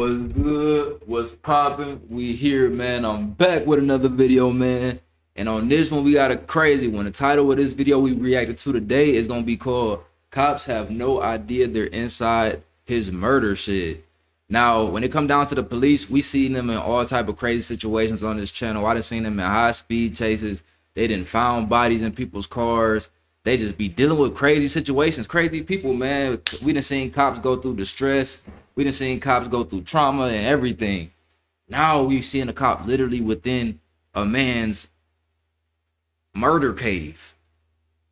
What's good? What's poppin'? We here, man. I'm back with another video, man. And on this one, we got a crazy one. The title of this video we reacted to today is gonna be called "Cops Have No Idea They're Inside His Murder Shit." Now, when it come down to the police, we seen them in all type of crazy situations on this channel. I done seen them in high speed chases. They done found bodies in people's cars. They just be dealing with crazy situations, crazy people, man. We done seen cops go through distress. We done seen cops go through trauma and everything. Now we seeing a cop literally within a man's murder cave,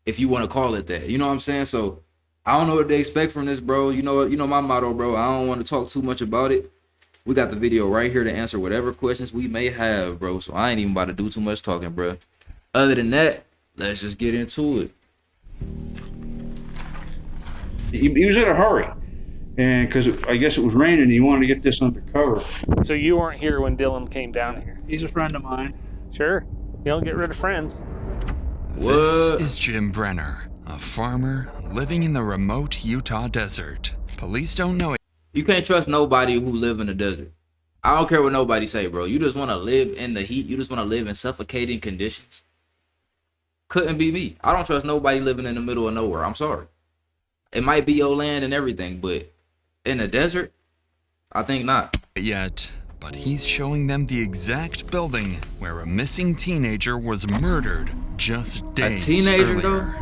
if you want to call it that. You know what I'm saying? So I don't know what they expect from this, bro. You know my motto, bro. I don't want to talk too much about it. We got the video right here to answer whatever questions we may have, bro. So I ain't even about to do too much talking, bro. Other than that, let's just get into it. He was in a hurry, and because I guess it was raining, he wanted to get this undercover. So you weren't here when Dylan came down here? He's a friend of mine. Sure. You don't get rid of friends. This is Jim Brenner, a farmer living in the remote Utah desert. Police don't know it. You can't trust nobody who live in the desert. I don't care what nobody say, bro. You just want to live in the heat. You just want to live in suffocating conditions. Couldn't be me. I don't trust nobody living in the middle of nowhere. I'm sorry. It might be your land and everything, but in the desert, I think not. Yet, but he's showing them the exact building where a missing teenager was murdered just days teenager, earlier.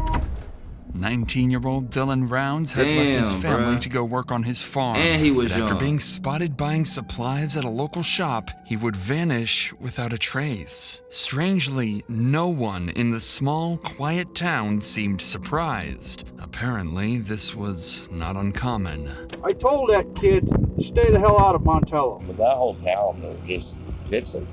19-year-old Dylan Rounds had left his family to go work on his farm. And he was but after young. being spotted buying supplies at a local shop, he would vanish without a trace. Strangely, no one in the small, quiet town seemed surprised. Apparently, this was not uncommon. I told that kid to stay the hell out of Montello. But that whole town, it's a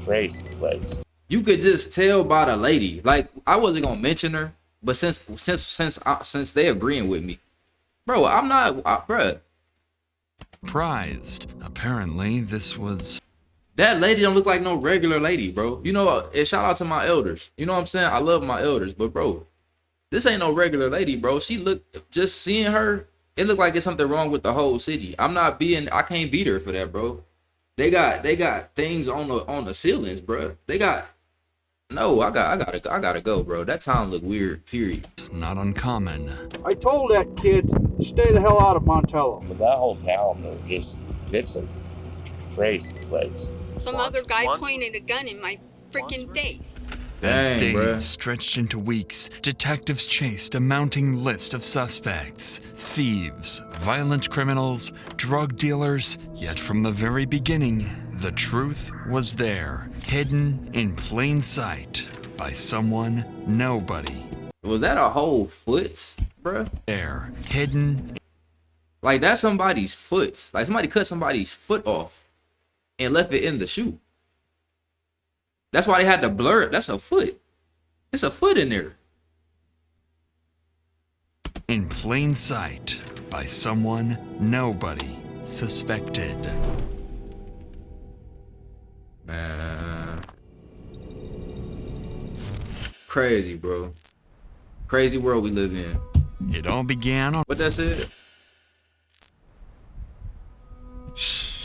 crazy place. You could just tell by the lady. Like, I wasn't gonna mention her, but since they agreeing with me, bro, I'm not, bro. Surprised. Apparently, this was... That lady don't look like no regular lady, bro. You know, and shout out to my elders. You know what I'm saying? I love my elders, but bro, this ain't no regular lady, bro. She looked, just seeing her, it looked like it's something wrong with the whole city. I can't beat her for that, bro. They got things on the ceilings, bro. No, I gotta go, bro. That town look weird, period. not uncommon. I told that kid to stay the hell out of Montello. But that whole town, it's a crazy place. Some other guy pointed a gun in my freaking face. As Dang, days bruh. stretched into weeks, detectives chased a mounting list of suspects. Thieves, violent criminals, drug dealers, yet from the very beginning, the truth was there, hidden in plain sight by someone nobody. Was that a whole foot, bro? There, hidden. Like, that's somebody's foot. Like, somebody cut somebody's foot off and left it in the shoe. That's why they had to blur it. That's a foot. It's a foot in there. In plain sight by someone nobody suspected. Man. Crazy, bro. Crazy world we live in. It all began on What that said?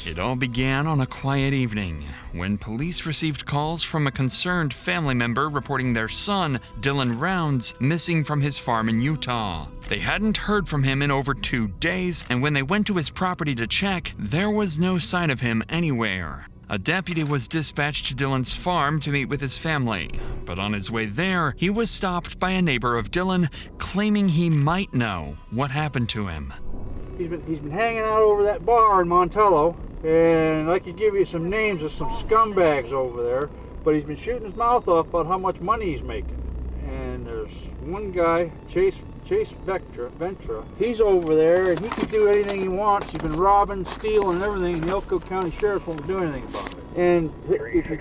It all began on a quiet evening when police received calls from a concerned family member reporting their son, Dylan Rounds, missing from his farm in Utah. They hadn't heard from him in over 2 days, and when they went to his property to check, there was no sign of him anywhere. A deputy was dispatched to Dylan's farm to meet with his family, but on his way there, he was stopped by a neighbor of Dylan claiming he might know what happened to him. He's been hanging out over that bar in Montello, and I could give you some names of some scumbags over there, but he's been shooting his mouth off about how much money he's making. And there's one guy, Chase Ventura. He's over there, and he can do anything he wants. He's been robbing, stealing, and everything, and the Elko County Sheriff won't do anything about it. And if you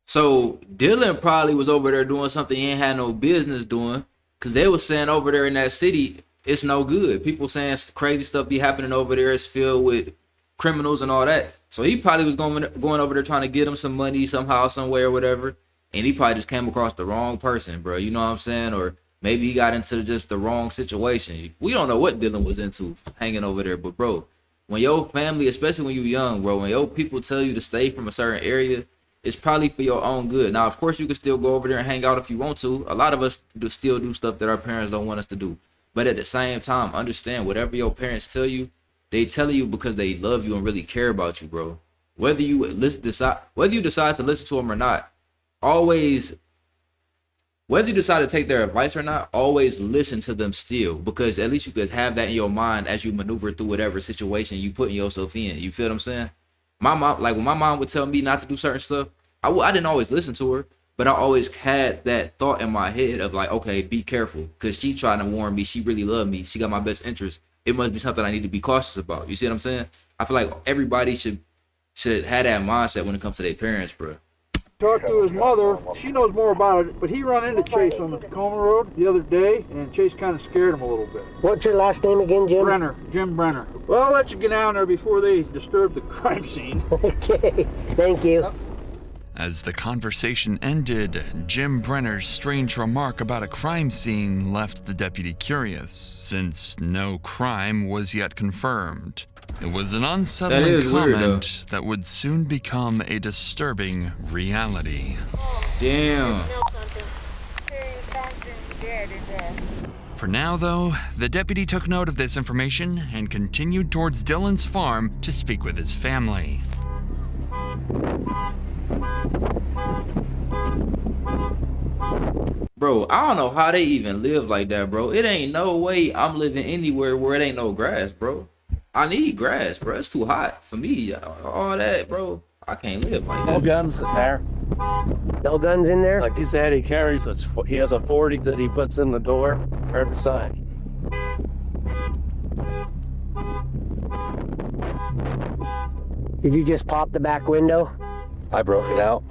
So Dylan probably was over there doing something he ain't had no business doing, because they was saying over there in that city, it's no good. People saying crazy stuff be happening over there. It's filled with criminals and all that. So he probably was going over there trying to get him some money somehow, some way or whatever. And he probably just came across the wrong person, bro. You know what I'm saying? Or maybe he got into just the wrong situation. We don't know what Dylan was into hanging over there. But, bro, when your family, especially when you're young, bro, when your people tell you to stay from a certain area, it's probably for your own good. Now, of course, you can still go over there and hang out if you want to. A lot of us still do stuff that our parents don't want us to do. But at the same time, understand whatever your parents tell you, they tell you because they love you and really care about you, bro. Whether you decide to listen to them or not, always, whether you decide to take their advice or not, always listen to them still, because at least you could have that in your mind as you maneuver through whatever situation you putting yourself in. You feel what I'm saying? My mom, like when my mom would tell me not to do certain stuff, I didn't always listen to her, but I always had that thought in my head of like, okay, be careful, because she trying to warn me. She really loved me. She got my best interest. It must be something I need to be cautious about. You see what I'm saying? I feel like everybody should have that mindset when it comes to their parents, bro. Talked to his mother. She knows more about it, but he run into Chase on the Tacoma Road the other day, and Chase kind of scared him a little bit. What's your last name again, Jim? Brenner, Jim Brenner. Well, I'll let you get down there before they disturb the crime scene. Okay, thank you. As the conversation ended, Jim Brenner's strange remark about a crime scene left the deputy curious, since no crime was yet confirmed. It was an unsettling comment that would soon become a disturbing reality. Damn. For now, though, the deputy took note of this information and continued towards Dylan's farm to speak with his family. Bro, I don't know how they even live like that, bro. It ain't no way I'm living anywhere where it ain't no grass, bro. I need grass, bro. It's too hot for me. All that, bro. I can't live like that. No guns in there. No guns in there? Like he said, he has a 40 that he puts in the door or the side. Did you just pop the back window? I broke it out.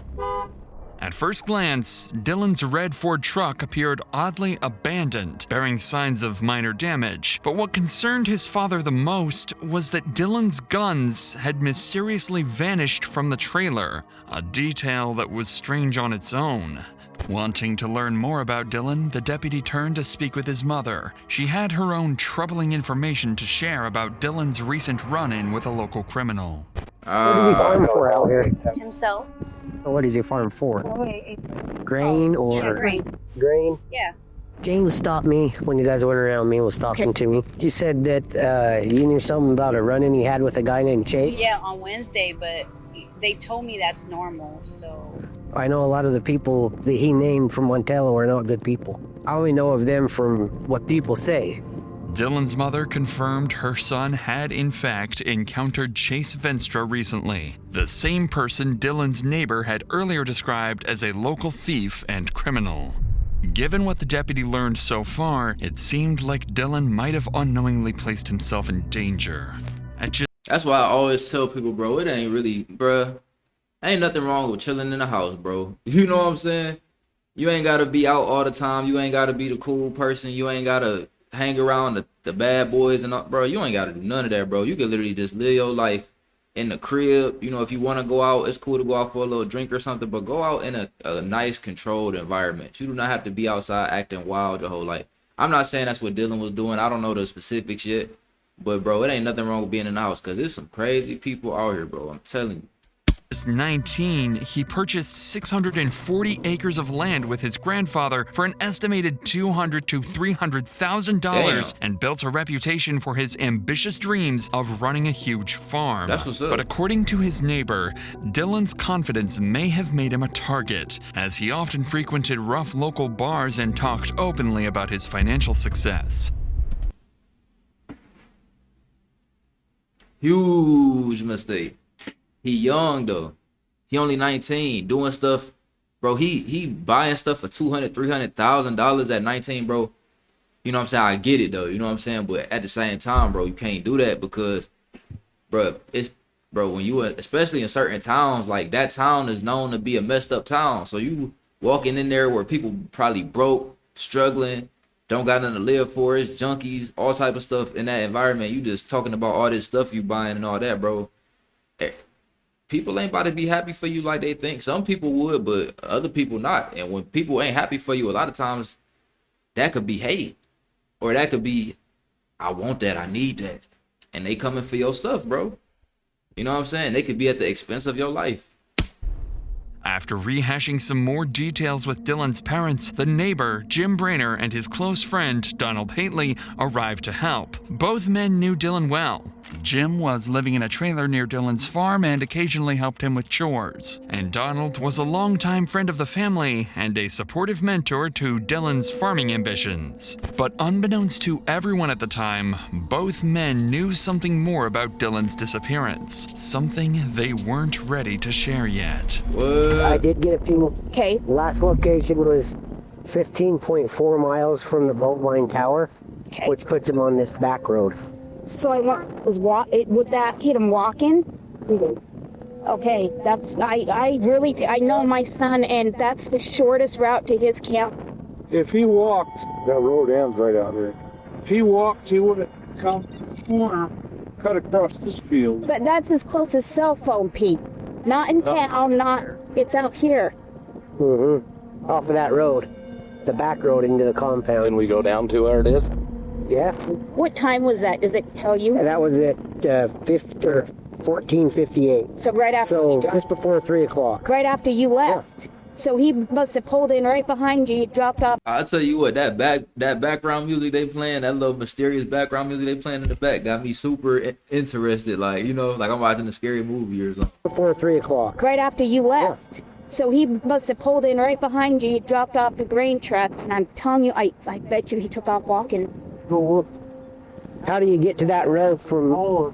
At first glance, Dylan's red Ford truck appeared oddly abandoned, bearing signs of minor damage. But what concerned his father the most was that Dylan's guns had mysteriously vanished from the trailer, a detail that was strange on its own. Wanting to learn more about Dylan, the deputy turned to speak with his mother. She had her own troubling information to share about Dylan's recent run-in with a local criminal. What does he farm for out here? Himself. What does he farm for? Grain or? Yeah, grain. Grain? Yeah. James stopped me when you guys went around me, was talking to me. He said that you knew something about a run-in he had with a guy named Chase? Yeah, on Wednesday, but they told me that's normal, so... I know a lot of the people that he named from Montello are not good people. I only know of them from what people say. Dylan's mother confirmed her son had, in fact, encountered Chase Venstra recently, the same person Dylan's neighbor had earlier described as a local thief and criminal. Given what the deputy learned so far, it seemed like Dylan might have unknowingly placed himself in danger. That's why I always tell people, bro, it ain't really, bruh, ain't nothing wrong with chilling in the house, bro. You know what I'm saying? You ain't gotta be out all the time. You ain't gotta be the cool person. You ain't gotta hang around the bad boys and all, bro. You ain't gotta do none of that, bro. You can literally just live your life in the crib. You know, if you want to go out, it's cool to go out for a little drink or something, but go out in a nice, controlled environment. You do not have to be outside acting wild your whole life. I'm not saying that's what Dylan was doing. I don't know the specifics yet, but bro, it ain't nothing wrong with being in the house, because there's some crazy people out here, bro. I'm telling you. At 19, he purchased 640 acres of land with his grandfather for an estimated $200,000 to $300,000 and built a reputation for his ambitious dreams of running a huge farm. That's what's up. But according to his neighbor, Dylan's confidence may have made him a target, as he often frequented rough local bars and talked openly about his financial success. Huge mistake. He young though. He only 19, doing stuff, bro. He buying stuff for $200,000, $300,000 at 19, bro. You know what I'm saying? I get it though. You know what I'm saying? But at the same time, bro, you can't do that because, bro, when you, especially in certain towns, like that town is known to be a messed up town. So you walking in there where people probably broke, struggling, don't got nothing to live for, it's junkies, all type of stuff in that environment. You just talking about all this stuff you buying and all that, bro. People ain't about to be happy for you like they think. Some people would, but other people not. And when people ain't happy for you, a lot of times that could be hate, or that could be, I want that, I need that. and they coming for your stuff, bro. You know what I'm saying? They could be at the expense of your life. After rehashing some more details with Dylan's parents, the neighbor, Jim Brainer, and his close friend, Donald Haitley, arrived to help. Both men knew Dylan well. Jim was living in a trailer near Dylan's farm and occasionally helped him with chores. And Donald was a longtime friend of the family and a supportive mentor to Dylan's farming ambitions. But unbeknownst to everyone at the time, both men knew something more about Dylan's disappearance. Something they weren't ready to share yet. What? I did get a few. Okay. Last location was 15.4 miles from the Beltline Tower, which puts him on this back road. So would that hit him walking? Okay, I know my son, and that's the shortest route to his camp. If he walked, That road ends right out there. if he walked, he would have come the corner, cut across this field. But that's his closest cell phone, Pete. Not in town, it's out here. Mm-hmm. Off of that road. The back road into the compound. Can we go down to where it is? Yeah. What time was that? Does it tell you? And that was at 14:58. So right after So you dropped, just before 3 o'clock. right after you left. So he must have pulled in right behind you, dropped off. I'll tell you what, that background music they playing, that little mysterious background music they playing in the back, got me super interested. Like, you know, like I'm watching a scary movie or something. Before 3 o'clock. Right after you left. So he must have pulled in right behind you, dropped off the grain truck, and I'm telling you, I bet you he took off walking. How do you get to that road from... So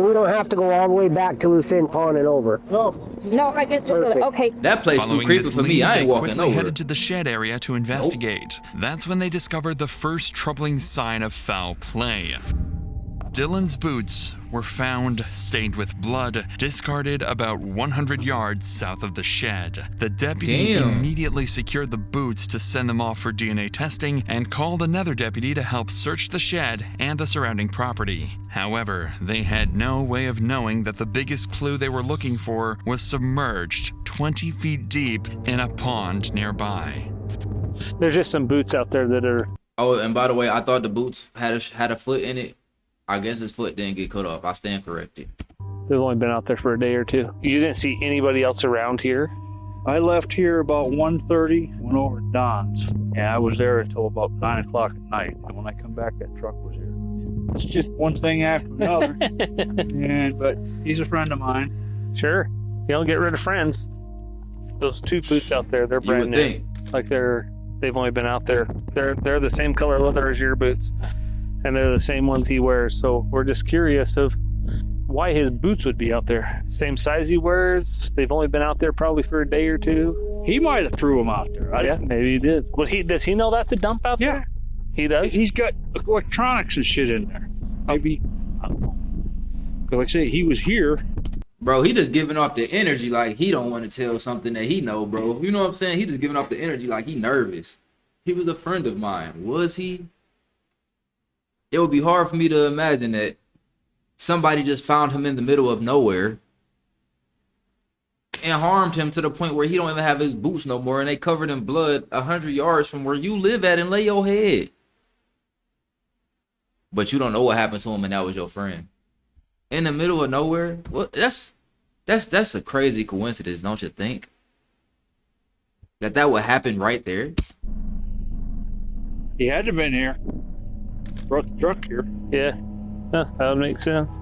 we don't have to go all the way back to Lucerne Pond and over. No, I guess okay. That place too Following creepy this for me. lead, I ain't they walking quickly over. headed to the shed area to investigate. That's when they discovered the first troubling sign of foul play. Dylan's boots were found stained with blood, discarded about 100 yards south of the shed. The deputy immediately secured the boots to send them off for DNA testing and called another deputy to help search the shed and the surrounding property. However, they had no way of knowing that the biggest clue they were looking for was submerged 20 feet deep in a pond nearby. There's just some boots out there that are. Oh, and by the way, I thought the boots had a foot in it. I guess his foot didn't get cut off. I stand corrected. They've only been out there for a day or two. You didn't see anybody else around here? I left here about 1:30, went over to Don's, and I was there until about 9 o'clock at night. And when I come back, that truck was here. It's just one thing after another. But he's a friend of mine. Sure. You don't get rid of friends. Those two boots out there, they're You brand would new. think. Like they've only been out there. They're the same color leather as your boots. And they're the same ones he wears. So we're just curious of why his boots would be out there. Same size he wears. They've only been out there probably for a day or two. He might have threw him out there. Yeah, maybe he did. Well, does he know that's a dump out there? He does? He's got electronics and shit in there. Maybe, I don't know. Because like I say, he was here. Bro, he just giving off the energy like he don't want to tell something that he know, bro. You know what I'm saying? He just giving off the energy like he nervous. He was a friend of mine. Was he? It would be hard for me to imagine that somebody just found him in the middle of nowhere and harmed him to the point where he don't even have his boots no more, and they covered in blood 100 yards from where you live at and lay your head. But you don't know what happened to him, and that was your friend. In the middle of nowhere? Well, that's a crazy coincidence, don't you think? That would happen right there. He had to have been here. Brought the truck here. Yeah. That would make sense.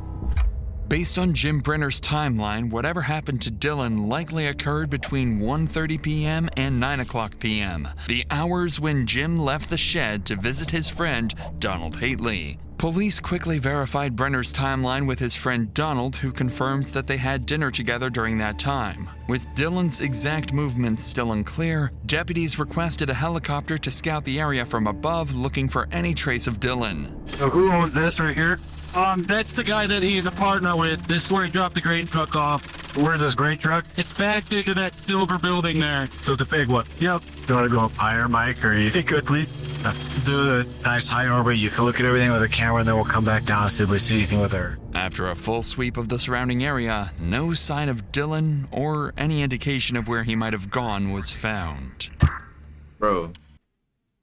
Based on Jim Brenner's timeline, whatever happened to Dylan likely occurred between 1:30 p.m. and 9 o'clock p.m., the hours when Jim left the shed to visit his friend, Donald Haitley. Police quickly verified Brenner's timeline with his friend Donald, who confirms that they had dinner together during that time. With Dylan's exact movements still unclear, deputies requested a helicopter to scout the area from above, looking for any trace of Dylan. So who owns this right here? That's the guy that he's a partner with. This is where he dropped the grain truck off. Where's this grain truck? It's back into that silver building there. So the big one. Yep. Do you want to go up higher, Mike, or you could, please? Do a nice high orbit. You can look at everything with a camera, and then we'll come back down and see if we see anything with her. After a full sweep of the surrounding area, no sign of Dylan or any indication of where he might have gone was found. Bro,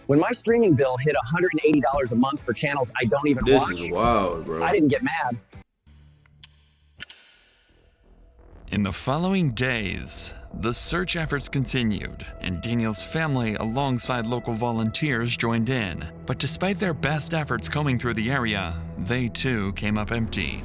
When my streaming bill hit $180 a month for channels I don't even This watch, is wild, bro. I didn't get mad. In the following days, the search efforts continued, and Daniel's family, alongside local volunteers, joined in. But despite their best efforts combing through the area, they too came up empty.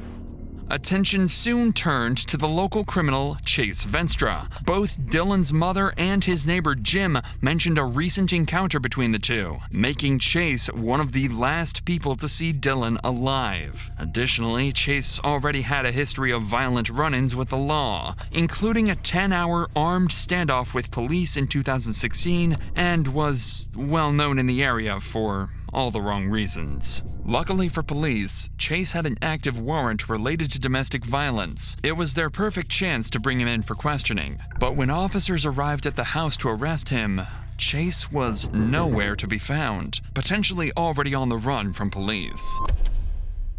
Attention soon turned to the local criminal Chase Venstra. Both Dylan's mother and his neighbor Jim mentioned a recent encounter between the two, making Chase one of the last people to see Dylan alive. Additionally, Chase already had a history of violent run-ins with the law, including a 10-hour armed standoff with police in 2016, and was well known in the area for all the wrong reasons. Luckily for police, Chase had an active warrant related to domestic violence. It was their perfect chance to bring him in for questioning. But when officers arrived at the house to arrest him, Chase was nowhere to be found, potentially already on the run from police.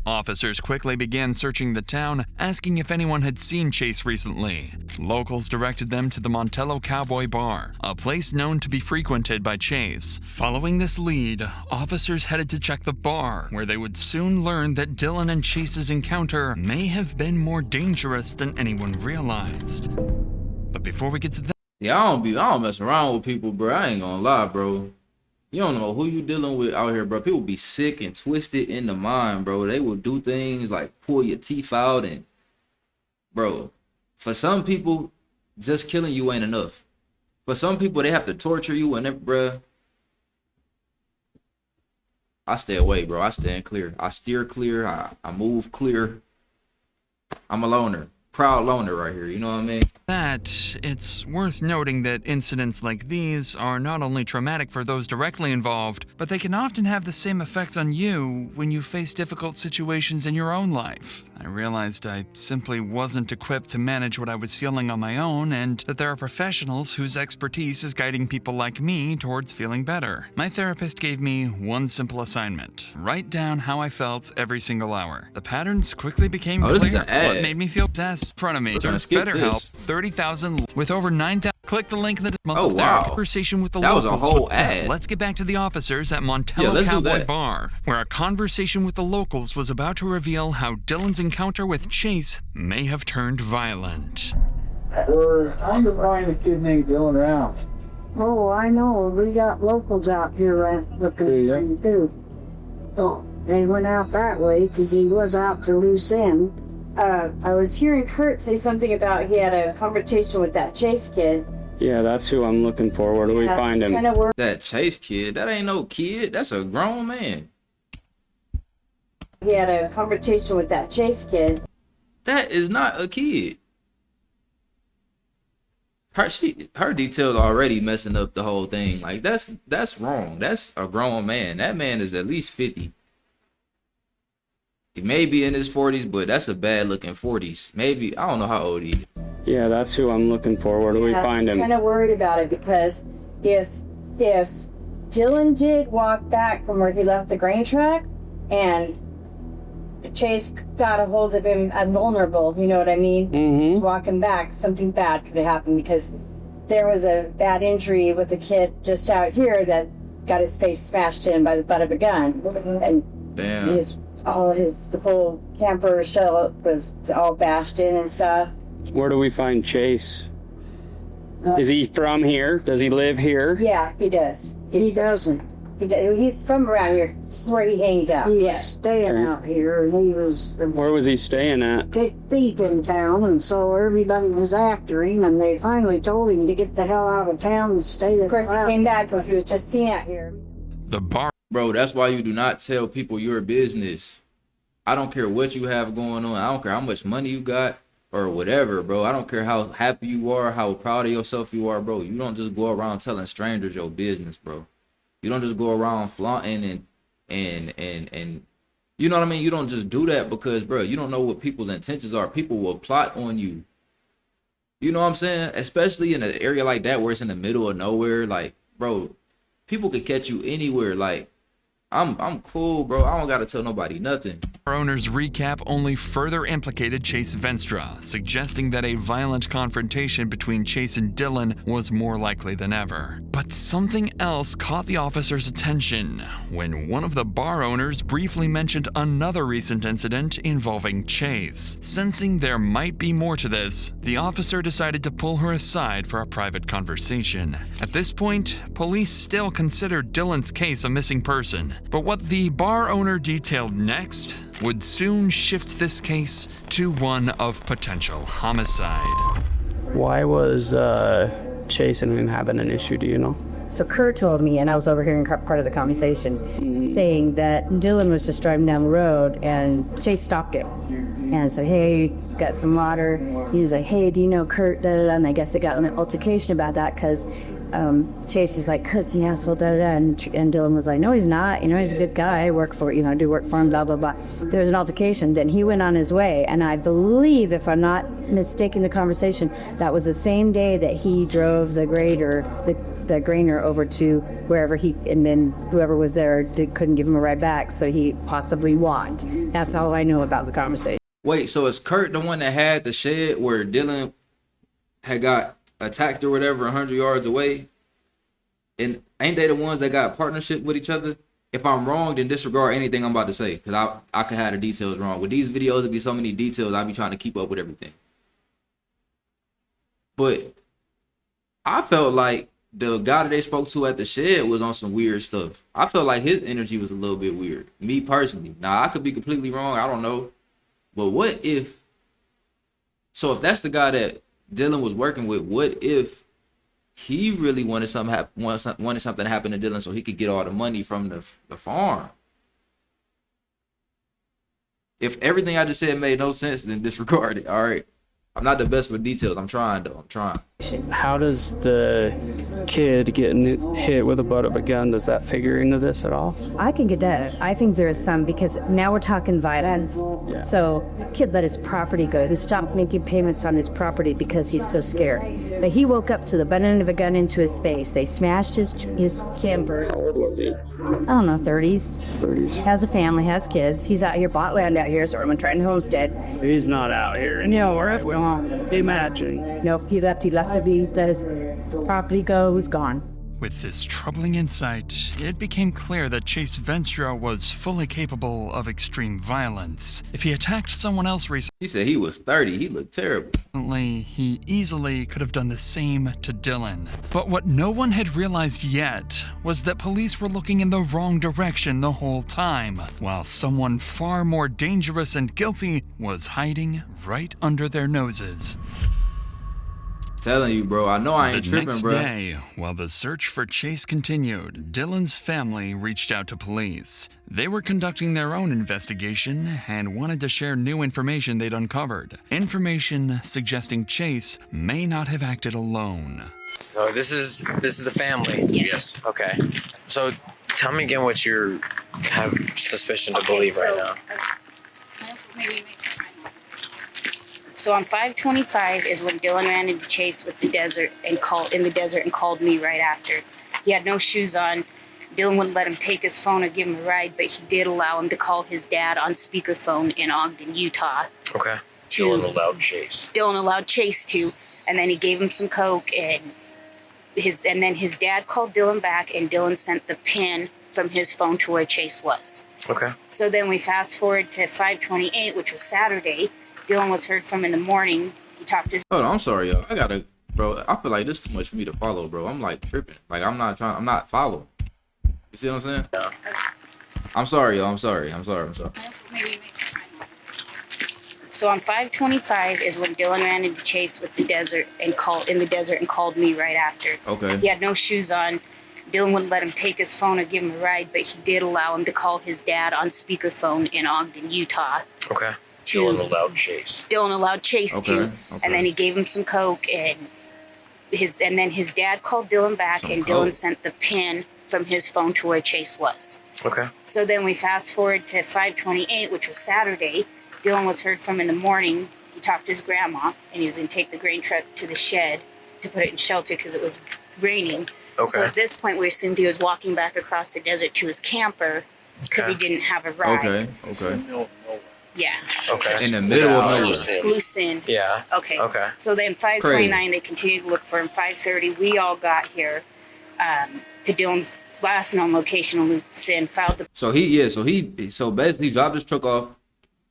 Officers quickly began searching the town, asking if anyone had seen Chase recently. Locals directed them to the Montello Cowboy Bar, a place known to be frequented by Chase. Following this lead, officers headed to check the bar, where they would soon learn that Dylan and Chase's encounter may have been more dangerous than anyone realized. But before we get to that, Yeah, I don't mess around with people, bro. I ain't gonna lie, bro. You don't know who you dealing with out here, bro. People be sick and twisted in the mind, bro. They will do things like pull your teeth out and, bro, for some people, just killing you ain't enough. For some people, they have to torture you and, bro. I stay away, bro. I stand clear. I steer clear. I move clear. I'm a loner. Proud loner right here, you know what I mean? that, it's worth noting that incidents like these are not only traumatic for those directly involved, but they can often have the same effects on you when you face difficult situations in your own life. I realized I simply wasn't equipped to manage what I was feeling on my own, and that there are professionals whose expertise is guiding people like me towards feeling better. My therapist gave me one simple assignment: write down how I felt every single hour. The patterns quickly became clear. What made me feel best in front of me. BetterHelp, 30,000 with over 9,000. Click the link in the month of conversation with the locals. That was a whole ad. Let's get back to the officers at Montello Cowboy Bar, where a conversation with the locals was about to reveal how Dylan's encounter with Chase may have turned violent. We're trying to find a kid named Dylan Rounds. Oh, I know. We got locals out here looking for him too. Oh, they went out that way because he was out to loose end. I was hearing Kurt say something about he had a conversation with that Chase kid. Yeah, that's who I'm looking for. Where do we find him? That Chase kid? That ain't no kid. That's a grown man. He had a conversation with that Chase kid. That is not a kid. Her details already messing up the whole thing. Like that's wrong. That's a grown man. That man is at least 50. He may be in his 40s, but that's a bad looking 40s. Maybe, I don't know how old he is. Yeah, that's who I'm looking for. Where do we find him? I'm kind of worried about it because if Dylan did walk back from where he left the grain truck and Chase got a hold of him vulnerable, you know what I mean? He's walking back, something bad could have happened because there was a bad injury with a kid just out here that got his face smashed in by the butt of a gun. And damn. The whole camper shell was all bashed in and stuff. Where do we find Chase? Is he from here? Does he live here? Yeah, he does. He doesn't. He's from around here. This is where he hangs out. He was staying out here, and he was... Where was he staying at? Big thief in town, and so everybody was after him, and they finally told him to get the hell out of town and stay. Of course, he came back because he was just seen out here. The bar. Bro, that's why you do not tell people your business. I don't care what you have going on. I don't care how much money you got or whatever, bro. I don't care how happy you are, how proud of yourself you are, bro. You don't just go around telling strangers your business, bro. You don't just go around flaunting and you know what I mean? You don't just do that because, bro, you don't know what people's intentions are. People will plot on you. You know what I'm saying? Especially in an area like that where it's in the middle of nowhere. Like, bro, people could catch you anywhere. Like, I'm cool, bro. I don't gotta tell nobody nothing. Our owner's recap only further implicated Chase Venstra, suggesting that a violent confrontation between Chase and Dylan was more likely than ever. But something else caught the officer's attention when one of the bar owners briefly mentioned another recent incident involving Chase. Sensing there might be more to this, the officer decided to pull her aside for a private conversation. At this point, police still considered Dylan's case a missing person, but what the bar owner detailed next would soon shift this case to one of potential homicide. Why was Chase and him having an issue, do you know? So Kurt told me, and I was overhearing part of the conversation, saying that Dylan was just driving down the road and Chase stopped him. And so, hey, got some water. He was like, hey, do you know Kurt? Da, da, da. And I guess they got an altercation about that because Chase was like, Kurt's an asshole, da, da, da. And Dylan was like, no, he's not. You know, he's a good guy. I work for, I do work for him, blah, blah, blah. There was an altercation. Then he went on his way. And I believe, if I'm not mistaking the conversation, that was the same day that he drove the grader, the grainer over to wherever and then whoever was there couldn't give him a ride back, so he possibly walked. That's all I know about the conversation. Wait, so is Kurt the one that had the shed where Dylan had got attacked or whatever 100 yards away? And ain't they the ones that got partnership with each other? If I'm wrong, then disregard anything I'm about to say, because I could have the details wrong. With these videos, it'd be so many details, I'd be trying to keep up with everything. But I felt like the guy that they spoke to at the shed was on some weird stuff. I felt like his energy was a little bit weird. Me personally. Now, I could be completely wrong. I don't know. But what if... So if that's the guy that Dylan was working with, what if he really wanted something to happen to Dylan so he could get all the money from the farm? If everything I just said made no sense, then disregard it. All right. I'm not the best with details. I'm trying, though. I'm trying. How does the kid getting hit with a butt of a gun, does that figure into this at all? I think it does. I think there is some, because now we're talking violence. Yeah. So this kid let his property go. He stopped making payments on his property because he's so scared. But he woke up to the butt end of a gun into his face. They smashed his camper. How old was he? I don't know, 30s. 30s. Has a family, has kids. He's out here, bought land out here, so I'm trying to homestead. He's not out here. And or if we imagine. Nope, he left to be, his property go, he's gone. With this troubling insight, it became clear that Chase Venstra was fully capable of extreme violence. If he attacked someone else recently, he said he was 30. He looked terrible. He easily could have done the same to Dylan. But what no one had realized yet was that police were looking in the wrong direction the whole time, while someone far more dangerous and guilty was hiding right under their noses. Telling you, bro. I know I ain't tripping, bro. The next day, while the search for Chase continued, Dylan's family reached out to police. They were conducting their own investigation and wanted to share new information they'd uncovered. Information suggesting Chase may not have acted alone. So this is the family. Yes. Okay. So tell me again what you have suspicion to believe right now. So on 5/25 is when Dylan ran into Chase with the desert and called me right after. He had no shoes on. Dylan wouldn't let him take his phone or give him a ride, but he did allow him to call his dad on speakerphone in Ogden, Utah. Okay. Dylan allowed Chase. Dylan allowed Chase to, and then he gave him some coke, and then his dad called Dylan back, and Dylan sent the pin from his phone to where Chase was. Okay. So then we fast forward to 5/28, which was Saturday. Dylan was heard from in the morning. He talked to his... Hold on, I'm sorry, yo. Bro, I feel like this is too much for me to follow, bro. I'm like tripping. Like I'm not following. You see what I'm saying? Yeah. Okay. I'm sorry, yo. I'm sorry. So on 5/25 is when Dylan ran into Chase with the desert and called me right after. Okay. He had no shoes on. Dylan wouldn't let him take his phone or give him a ride, but he did allow him to call his dad on speakerphone in Ogden, Utah. Okay. Dylan allowed Chase. Dylan allowed Chase to, Okay. and then he gave him some coke, and then his dad called Dylan back, and Dylan sent the pin from his phone to where Chase was. Okay. So then we fast forward to 5/28, which was Saturday. Dylan was heard from in the morning. He talked to his grandma, and he was going to take the grain truck to the shed to put it in shelter because it was raining. Okay. So at this point, we assumed he was walking back across the desert to his camper, because he didn't have a ride. Okay. Yeah. Okay. In the middle of nowhere. Loose end. Yeah. Okay. Okay. So then 5:29, they continued to look for him. 5:30, we all got here to Dylan's last known location on loose end. Filed the. So basically dropped his truck off,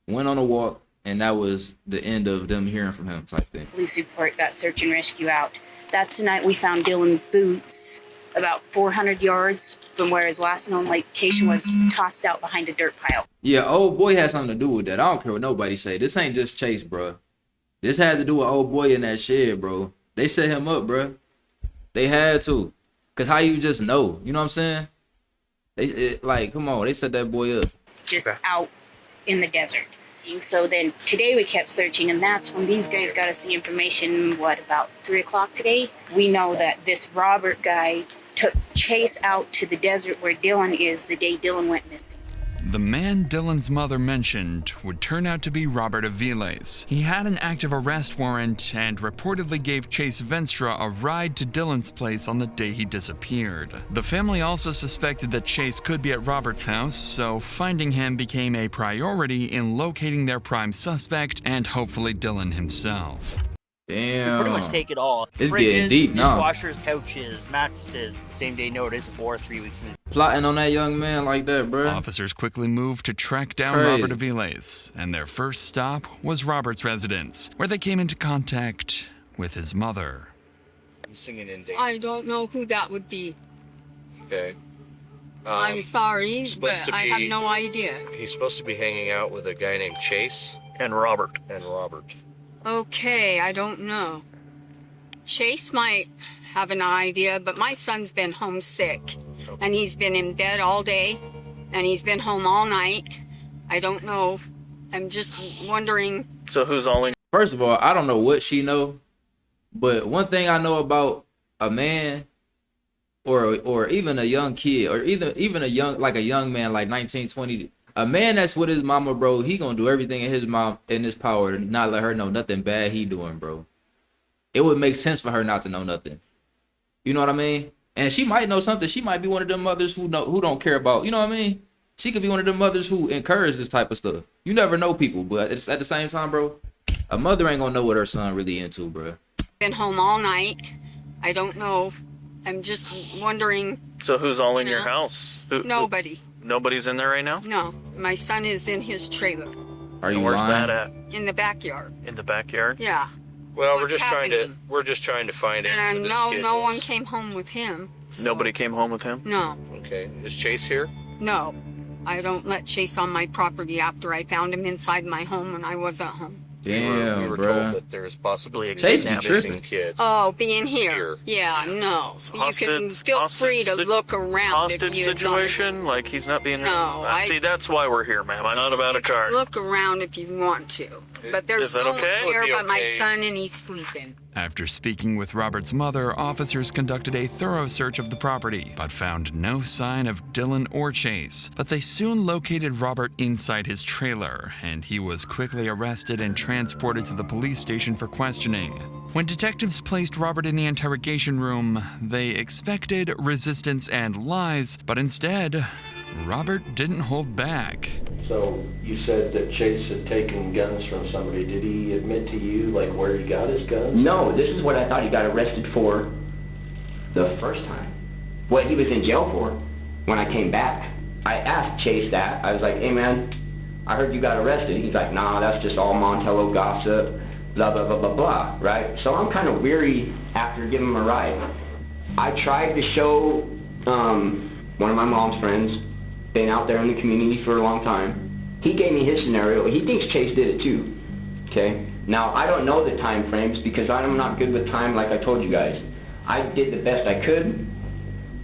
went on a walk, and that was the end of them hearing from him type thing. Police report, got search and rescue out. That's the night we found Dylan's boots about 400 yards from where his last known location was, tossed out behind a dirt pile. Yeah, old boy had something to do with that. I don't care what nobody say. This ain't just Chase, bro. This had to do with old boy in that shed, bro. They set him up, bro. They had to. Cause how you just know? You know what I'm saying? Come on, they set that boy up. Just out in the desert. So then today we kept searching, and that's when these guys got us the information, about 3 o'clock today? We know that this Robert guy took Chase out to the desert where Dylan is the day Dylan went missing. The man Dylan's mother mentioned would turn out to be Robert Aviles. He had an active arrest warrant and reportedly gave Chase Venstra a ride to Dylan's place on the day he disappeared. The family also suspected that Chase could be at Robert's house, so finding him became a priority in locating their prime suspect and hopefully Dylan himself. Damn. Pretty much take it all. It's Fridges, getting deep now. Dishwashers, couches, mattresses, same day notice, or 3 weeks in. Plotting on that young man like that, bro. Officers quickly moved to track down Crazy. Robert Aviles, and their first stop was Robert's residence, where they came into contact with his mother. I don't know who that would be. Okay. I'm sorry, supposed but to I be- have no idea. He's supposed to be hanging out with a guy named Chase. And Robert. Okay, I don't know. Chase might have an idea, but my son's been homesick. And he's been in bed all day. And he's been home all night. I don't know. I'm just wondering. So who's all in? First of all, I don't know what she know, but one thing I know about a man or even a young kid or even a young man like 19, 20, a man that's with his mama, bro, he gonna do everything in his power to not let her know nothing bad he doing, bro. It would make sense for her not to know nothing. You know what I mean? And she might know something. She might be one of them mothers who don't care about, you know what I mean? She could be one of them mothers who encourage this type of stuff. You never know people, but it's at the same time, bro, a mother ain't gonna know what her son really into, bro. Been home all night. I don't know. I'm just wondering. So who's all in your house? Nobody. Nobody's in there right now? No. My son is in his trailer. Are you Where's lying? that at? In the backyard. In the backyard? Yeah. Well, What's we're just trying to find out And who this no kid one is. came home with him. Nobody came home with him? No. Okay. Is Chase here? No. I don't let Chase on my property after I found him inside my home when I was at home. Damn, we were bro. told that there's possibly a Chase is missing tripping. kid. Oh, being here. Yeah, no. You can feel free to look around Hostage if you situation? Like he's not being... No, See, that's why we're here, ma'am. I'm not about a car. Look around if you want to. But there's Is that no one okay? here Would be but my okay. son, and he's sleeping. After speaking with Robert's mother, officers conducted a thorough search of the property, but found no sign of Dylan or Chase. But they soon located Robert inside his trailer, and he was quickly arrested and transported to the police station for questioning. When detectives placed Robert in the interrogation room, they expected resistance and lies, but instead, Robert didn't hold back. So you said that Chase had taken guns from somebody. Did he admit to you, like, where he got his guns? No, this is what I thought he got arrested for the first time. What he was in jail for when I came back. I asked Chase that. I was like, hey, man, I heard you got arrested. He's like, nah, that's just all Montello gossip, blah, blah, blah, blah, blah, right? So I'm kind of weary after giving him a ride. I tried to show one of my mom's friends, been out there in the community for a long time. He gave me his scenario. He thinks Chase did it too, okay? Now, I don't know the time frames because I'm not good with time like I told you guys. I did the best I could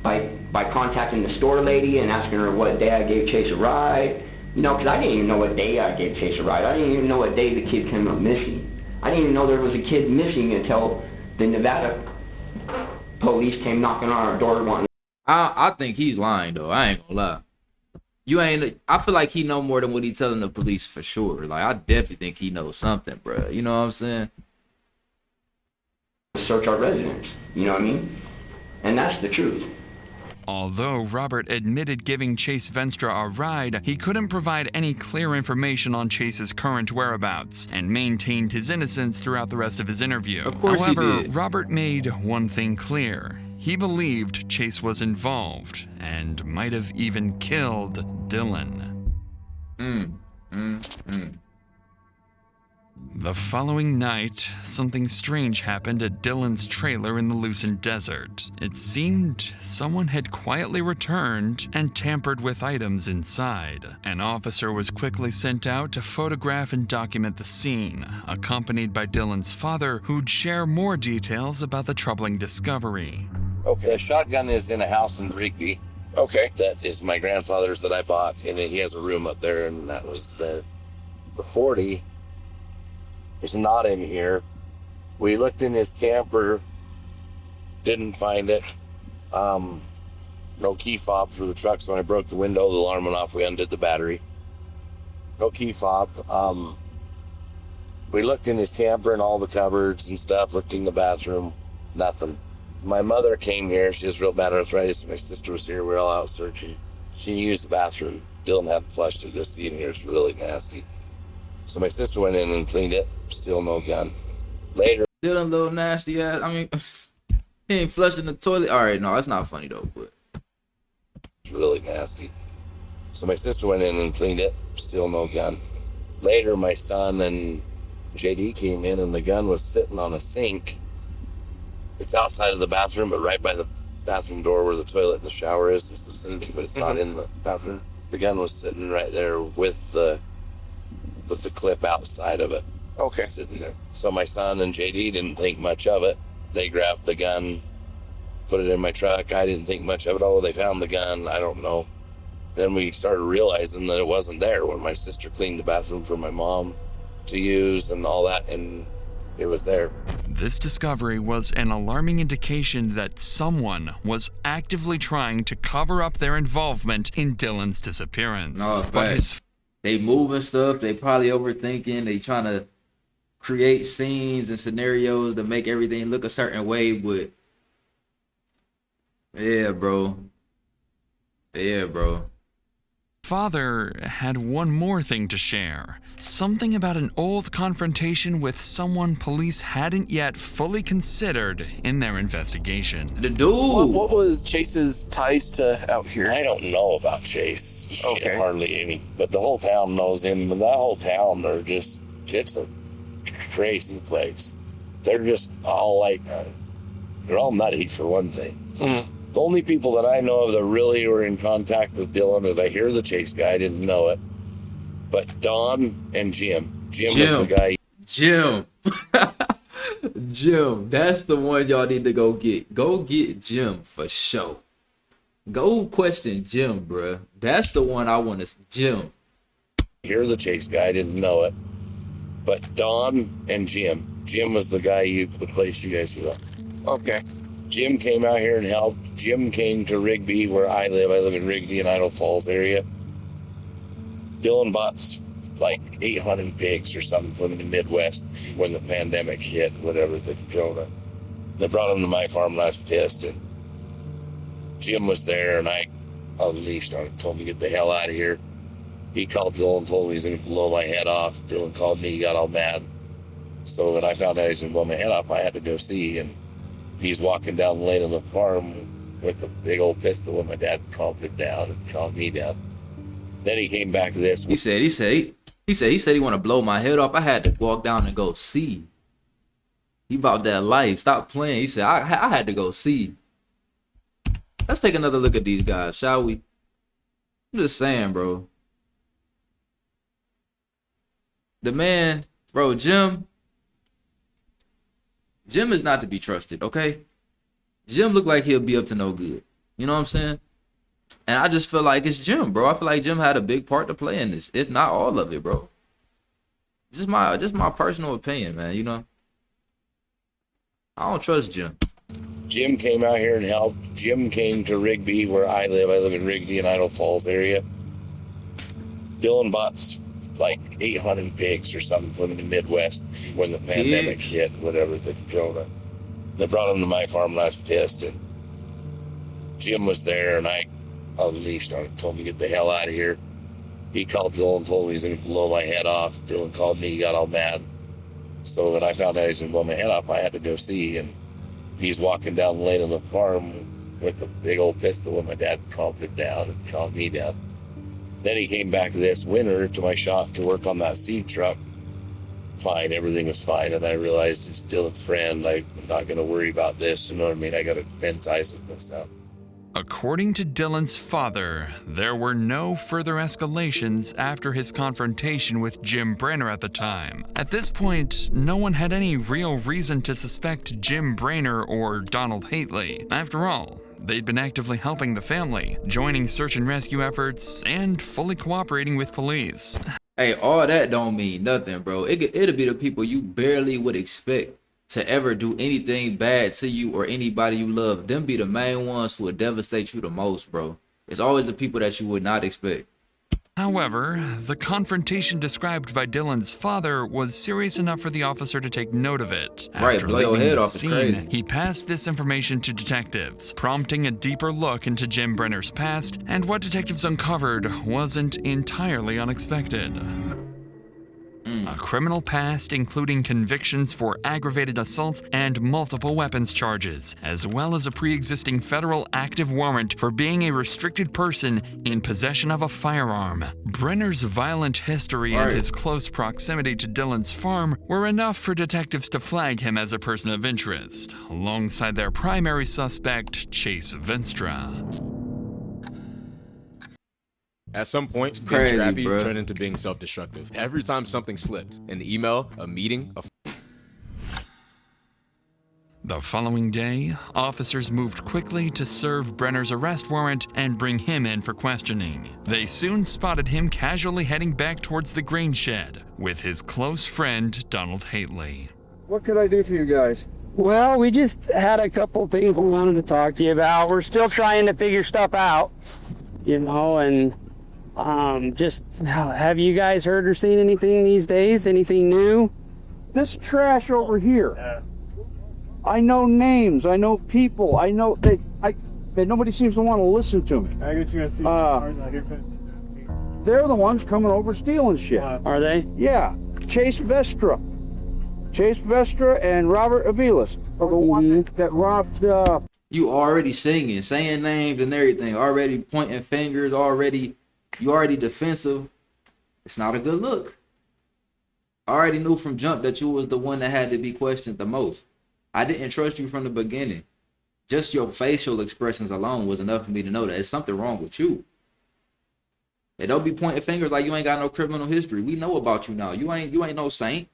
by contacting the store lady and asking her what day I gave Chase a ride. You know, because I didn't even know what day I gave Chase a ride. I didn't even know what day the kid came up missing. I didn't even know there was a kid missing until the Nevada police came knocking on our door wanting. I think he's lying though. I ain't gonna lie. I feel like he know more than what he telling the police for sure. Like I definitely think he knows something, bro. You know what I'm saying? Search our residence. You know what I mean? And that's the truth. Although Robert admitted giving Chase Venstra a ride, he couldn't provide any clear information on Chase's current whereabouts and maintained his innocence throughout the rest of his interview. Of course However, he did. Robert made one thing clear. He believed Chase was involved and might have even killed Dylan. The following night, something strange happened at Dylan's trailer in the Lucin Desert. It seemed someone had quietly returned and tampered with items inside. An officer was quickly sent out to photograph and document the scene, accompanied by Dylan's father, who'd share more details about the troubling discovery. Okay, the shotgun is in a house in Rigby. Okay. That is my grandfather's that I bought, and he has a room up there, and that was the 40. It's not in here. We looked in his camper, didn't find it. No key fob for the truck, so when I broke the window, the alarm went off, we undid the battery. No key fob. We looked in his camper and all the cupboards and stuff, looked in the bathroom, nothing. My mother came here, she has real bad arthritis, my sister was here, we were all out searching. She used the bathroom. Dylan hadn't flushed it, just in here, it's really nasty. So my sister went in and cleaned it, still no gun. Later. Dylan, little nasty ass. I mean, he ain't flushing the toilet. All right, no, that's not funny though, but. It's really nasty. So my sister went in and cleaned it, still no gun. Later, my son and JD came in and the gun was sitting on a sink. It's outside of the bathroom, but right by the bathroom door where the toilet and the shower is the sink, but it's not in the bathroom. The gun was sitting right there with the clip outside of it. Okay. Sitting there. So my son and JD didn't think much of it. They grabbed the gun, put it in my truck. I didn't think much of it. Oh, they found the gun. I don't know. Then we started realizing that it wasn't there when my sister cleaned the bathroom for my mom to use and all that, and it was there. This discovery was an alarming indication that someone was actively trying to cover up their involvement in Dylan's disappearance. No, But they moving stuff. They probably overthinking. They trying to create scenes and scenarios to make everything look a certain way. But yeah, bro. father had one more thing to share. Something about an old confrontation with someone police hadn't yet fully considered in their investigation. The dude. What was Chase's ties to out here? I don't know about Chase. Okay. Hardly any. But the whole town knows him. And that whole town, it's a crazy place. They're just all like, they're all nutty for one thing. Mm-hmm. The only people that I know of that really were in contact with Dylan is I hear the Chase guy, I didn't know it. But Don and Jim. Jim was the guy. Jim. Jim. That's the one y'all need to go get. Go get Jim for sure. Go question Jim, bruh. That's the one I want to see. Jim. I hear the Chase guy, I didn't know it. But Don and Jim. Jim was the guy the place you guys were at. Okay. Jim came out here and helped. Jim came to Rigby, where I live. I live in Rigby in Idle Falls area. Dylan bought like 800 pigs or something from the Midwest when the pandemic hit, whatever, the corona. They brought them to my farm and I was pissed. And Jim was there and I unleashed on him, told him to get the hell out of here. He called Dylan and told me he's going to blow my head off. Dylan called me, he got all mad. So when I found out he was going to blow my head off, I had to go see. And he's walking down the lane of the farm with a big old pistol, and my dad calmed him down and calmed me down. Then he came back to this. He said he want to blow my head off. I had to walk down and go see. He about that life. Stop playing. He said I had to go see. Let's take another look at these guys, shall we? I'm just saying, bro. The man, bro, Jim is not to be trusted, okay? Jim look like he'll be up to no good. You know what I'm saying? And I just feel like it's Jim, bro. I feel like Jim had a big part to play in this, if not all of it, bro. Just my personal opinion, man, you know? I don't trust Jim. Jim came out here and helped. Jim came to Rigby, where I live. I live in Rigby in Idle Falls area. Dylan bought like 800 pigs or something from the Midwest when the pandemic hit, whatever, the corona. They brought them to my farm and I was pissed. And Jim was there, and I unleashed on him, told him to get the hell out of here. He called Dylan, told me he's going to blow my head off. Dylan called me, he got all mad. So when I found out he's going to blow my head off, I had to go see. And he's walking down the lane of the farm with a big old pistol, and my dad calmed him down and calmed me down. Then he came back this winter to my shop to work on that seed truck. Fine, everything was fine, and I realized it's Dylan's friend. I'm not going to worry about this, you know what I mean? I got to bend ties with myself. According to Dylan's father, there were no further escalations after his confrontation with Jim Brainerd at the time. At this point, no one had any real reason to suspect Jim Brainerd or Donald Hately. After all, they'd been actively helping the family, joining search and rescue efforts, and fully cooperating with police. Hey, all that don't mean nothing, bro. It'll be the people you barely would expect to ever do anything bad to you or anybody you love. Them be the main ones who would devastate you the most, bro. It's always the people that you would not expect. However, the confrontation described by Dylan's father was serious enough for the officer to take note of it. Right, After blow your leaving head the off is scene, crazy. he passed this information to detectives, prompting a deeper look into Jim Brainerd's past, and what detectives uncovered wasn't entirely unexpected. A criminal past including convictions for aggravated assaults and multiple weapons charges, as well as a pre-existing federal active warrant for being a restricted person in possession of a firearm. Brenner's violent history and his close proximity to Dylan's farm were enough for detectives to flag him as a person of interest, alongside their primary suspect, Chase Venstra. At some point, being crazy, scrappy bruh. turned into being self-destructive. Every time something slipped, an email, a meeting, The following day, officers moved quickly to serve Brenner's arrest warrant and bring him in for questioning. They soon spotted him casually heading back towards the grain shed with his close friend, Donald Hately. What could I do for you guys? Well, we just had a couple things we wanted to talk to you about. We're still trying to figure stuff out, you know, and just have you guys heard or seen anything these days? Anything new? This trash over here. I know names. I know people. I know but nobody seems to want to listen to me. I get you guys see. They're the ones coming over stealing shit. Are they? Yeah. Chase Vestra and Robert Aviles are the one that robbed. You already singing, saying names and everything, already pointing fingers, you already defensive. It's not a good look. I already knew from jump that you was the one that had to be questioned the most. I didn't trust you from the beginning. Just your facial expressions alone was enough for me to know that there's something wrong with you. And don't be pointing fingers like you ain't got no criminal history. We know about you now. You ain't no saint,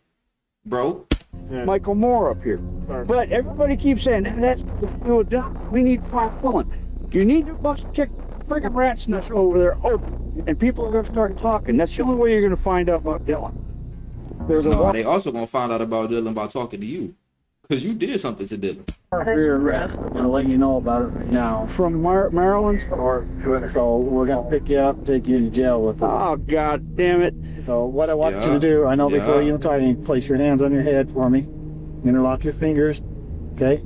bro. Michael Moore up here. But everybody keeps saying that's we need to find Dylan. You need to kick freaking rat's nuts over there open, and people are going to start talking. That's the only way you're going to find out about Dylan. They also going to find out about Dylan by talking to you, because you did something to Dylan. Your arrest. I'm going to let you know about it right now. From Maryland? So we're going to pick you up and take you to jail with us. Oh, God damn it. So what I want you to do, I know before you tie anything, place your hands on your head for me. Interlock your fingers, okay?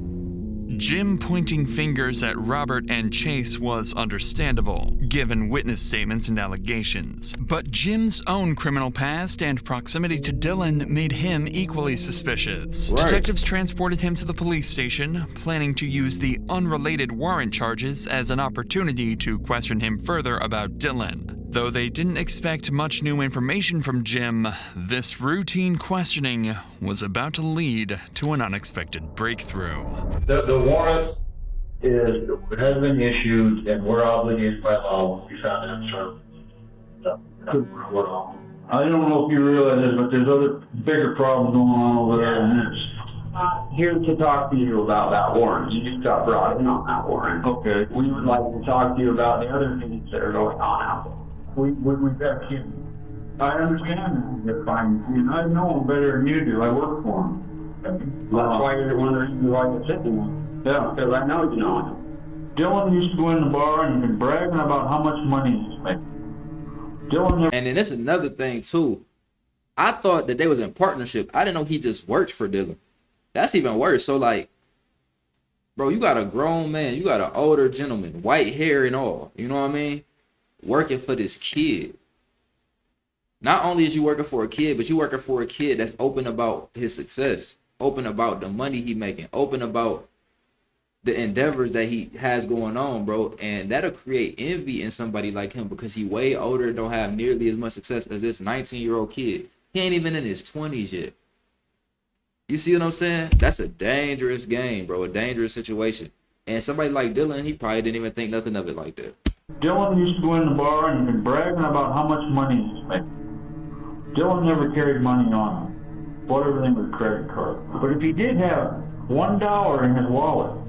Jim pointing fingers at Robert and Chase was understandable, given witness statements and allegations. But Jim's own criminal past and proximity to Dylan made him equally suspicious. Right. Detectives transported him to the police station, planning to use the unrelated warrant charges as an opportunity to question him further about Dylan. Though they didn't expect much new information from Jim, this routine questioning was about to lead to an unexpected breakthrough. The warrant has been issued, and we're obligated by law. We found that I don't know if you realize this, but there's other bigger problems going on over there than this. Here to talk to you about that warrant. You just got brought in on that warrant. Okay. We would like to talk to you about the other things that are going on out there. We've got you. I understand that you're fine, and I know him better than you do. I work for him. That's why you're one of the reasons why you're sitting there. Yeah. Because I know you know him. Dylan used to go in the bar and been bragging about how much money he's making. Dylan. And then that's another thing too. I thought that they was in partnership. I didn't know he just worked for Dylan. That's even worse. So like, Bro, you got a grown man, you got an older gentleman, white hair and all, you know what I mean? Working for this kid. Not only is you working for a kid, but you working for a kid that's open about his success, open about the money he making, open about the endeavors that he has going on, bro. And that'll create envy in somebody like him because he way older, don't have nearly as much success as this 19-year-old kid. He ain't even in his 20s yet. You see what I'm saying? That's a dangerous game, bro, a dangerous situation. And somebody like Dylan, he probably didn't even think nothing of it like that. Dylan used to go in the bar and bragging about how much money he's making. Dylan never carried money on him. Bought everything with a credit card. But if he did have $1 in his wallet,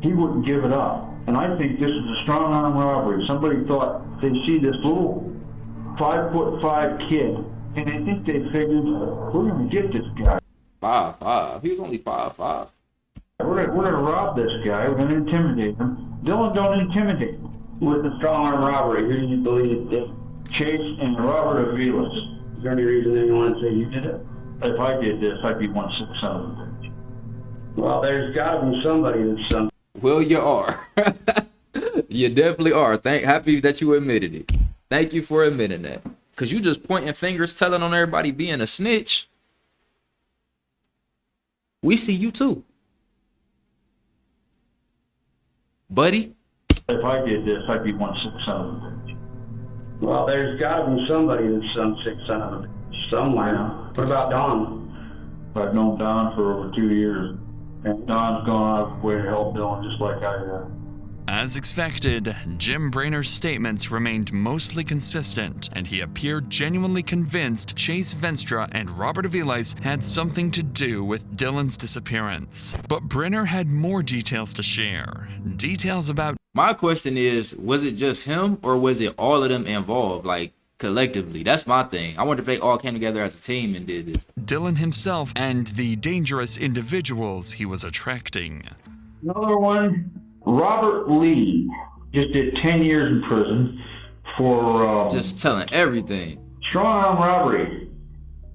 he wouldn't give it up. And I think this is a strong arm robbery. Somebody thought they'd see this little 5'5" kid, and I think they figured, we're going to get this guy. 5'5". He was only 5'5". We're going to rob this guy. We're going to intimidate him. Dylan don't intimidate him. With the strong arm robbery, who do you believe did? Chase and Robert Aviles. Is there any reason anyone would say you did it? If I did this, I'd be 1/6 son of a bitch. Well, there's got to be somebody that's some. Well, you are. You definitely are. Happy that you admitted it. Thank you for admitting that. Because you just pointing fingers, telling on everybody being a snitch. We see you too. Buddy? If I did this, I'd be 1/6 son of a bitch. Well, there's got to be somebody that's some sick son of a bitch somewhere. What about Don? I've known Don for over 2 years. And Don's gone out of his way to help Dylan just like I have. As expected, Jim Brainer's statements remained mostly consistent, and he appeared genuinely convinced Chase Venstra and Robert Aviles had something to do with Dylan's disappearance. But Brainer had more details to share. Details about... My question is, was it just him, or was it all of them involved, like, collectively? That's my thing. I wonder if they all came together as a team and did this. Dylan himself and the dangerous individuals he was attracting. Another one, Robert Lee, just did 10 years in prison for... just telling everything. Strong arm robbery.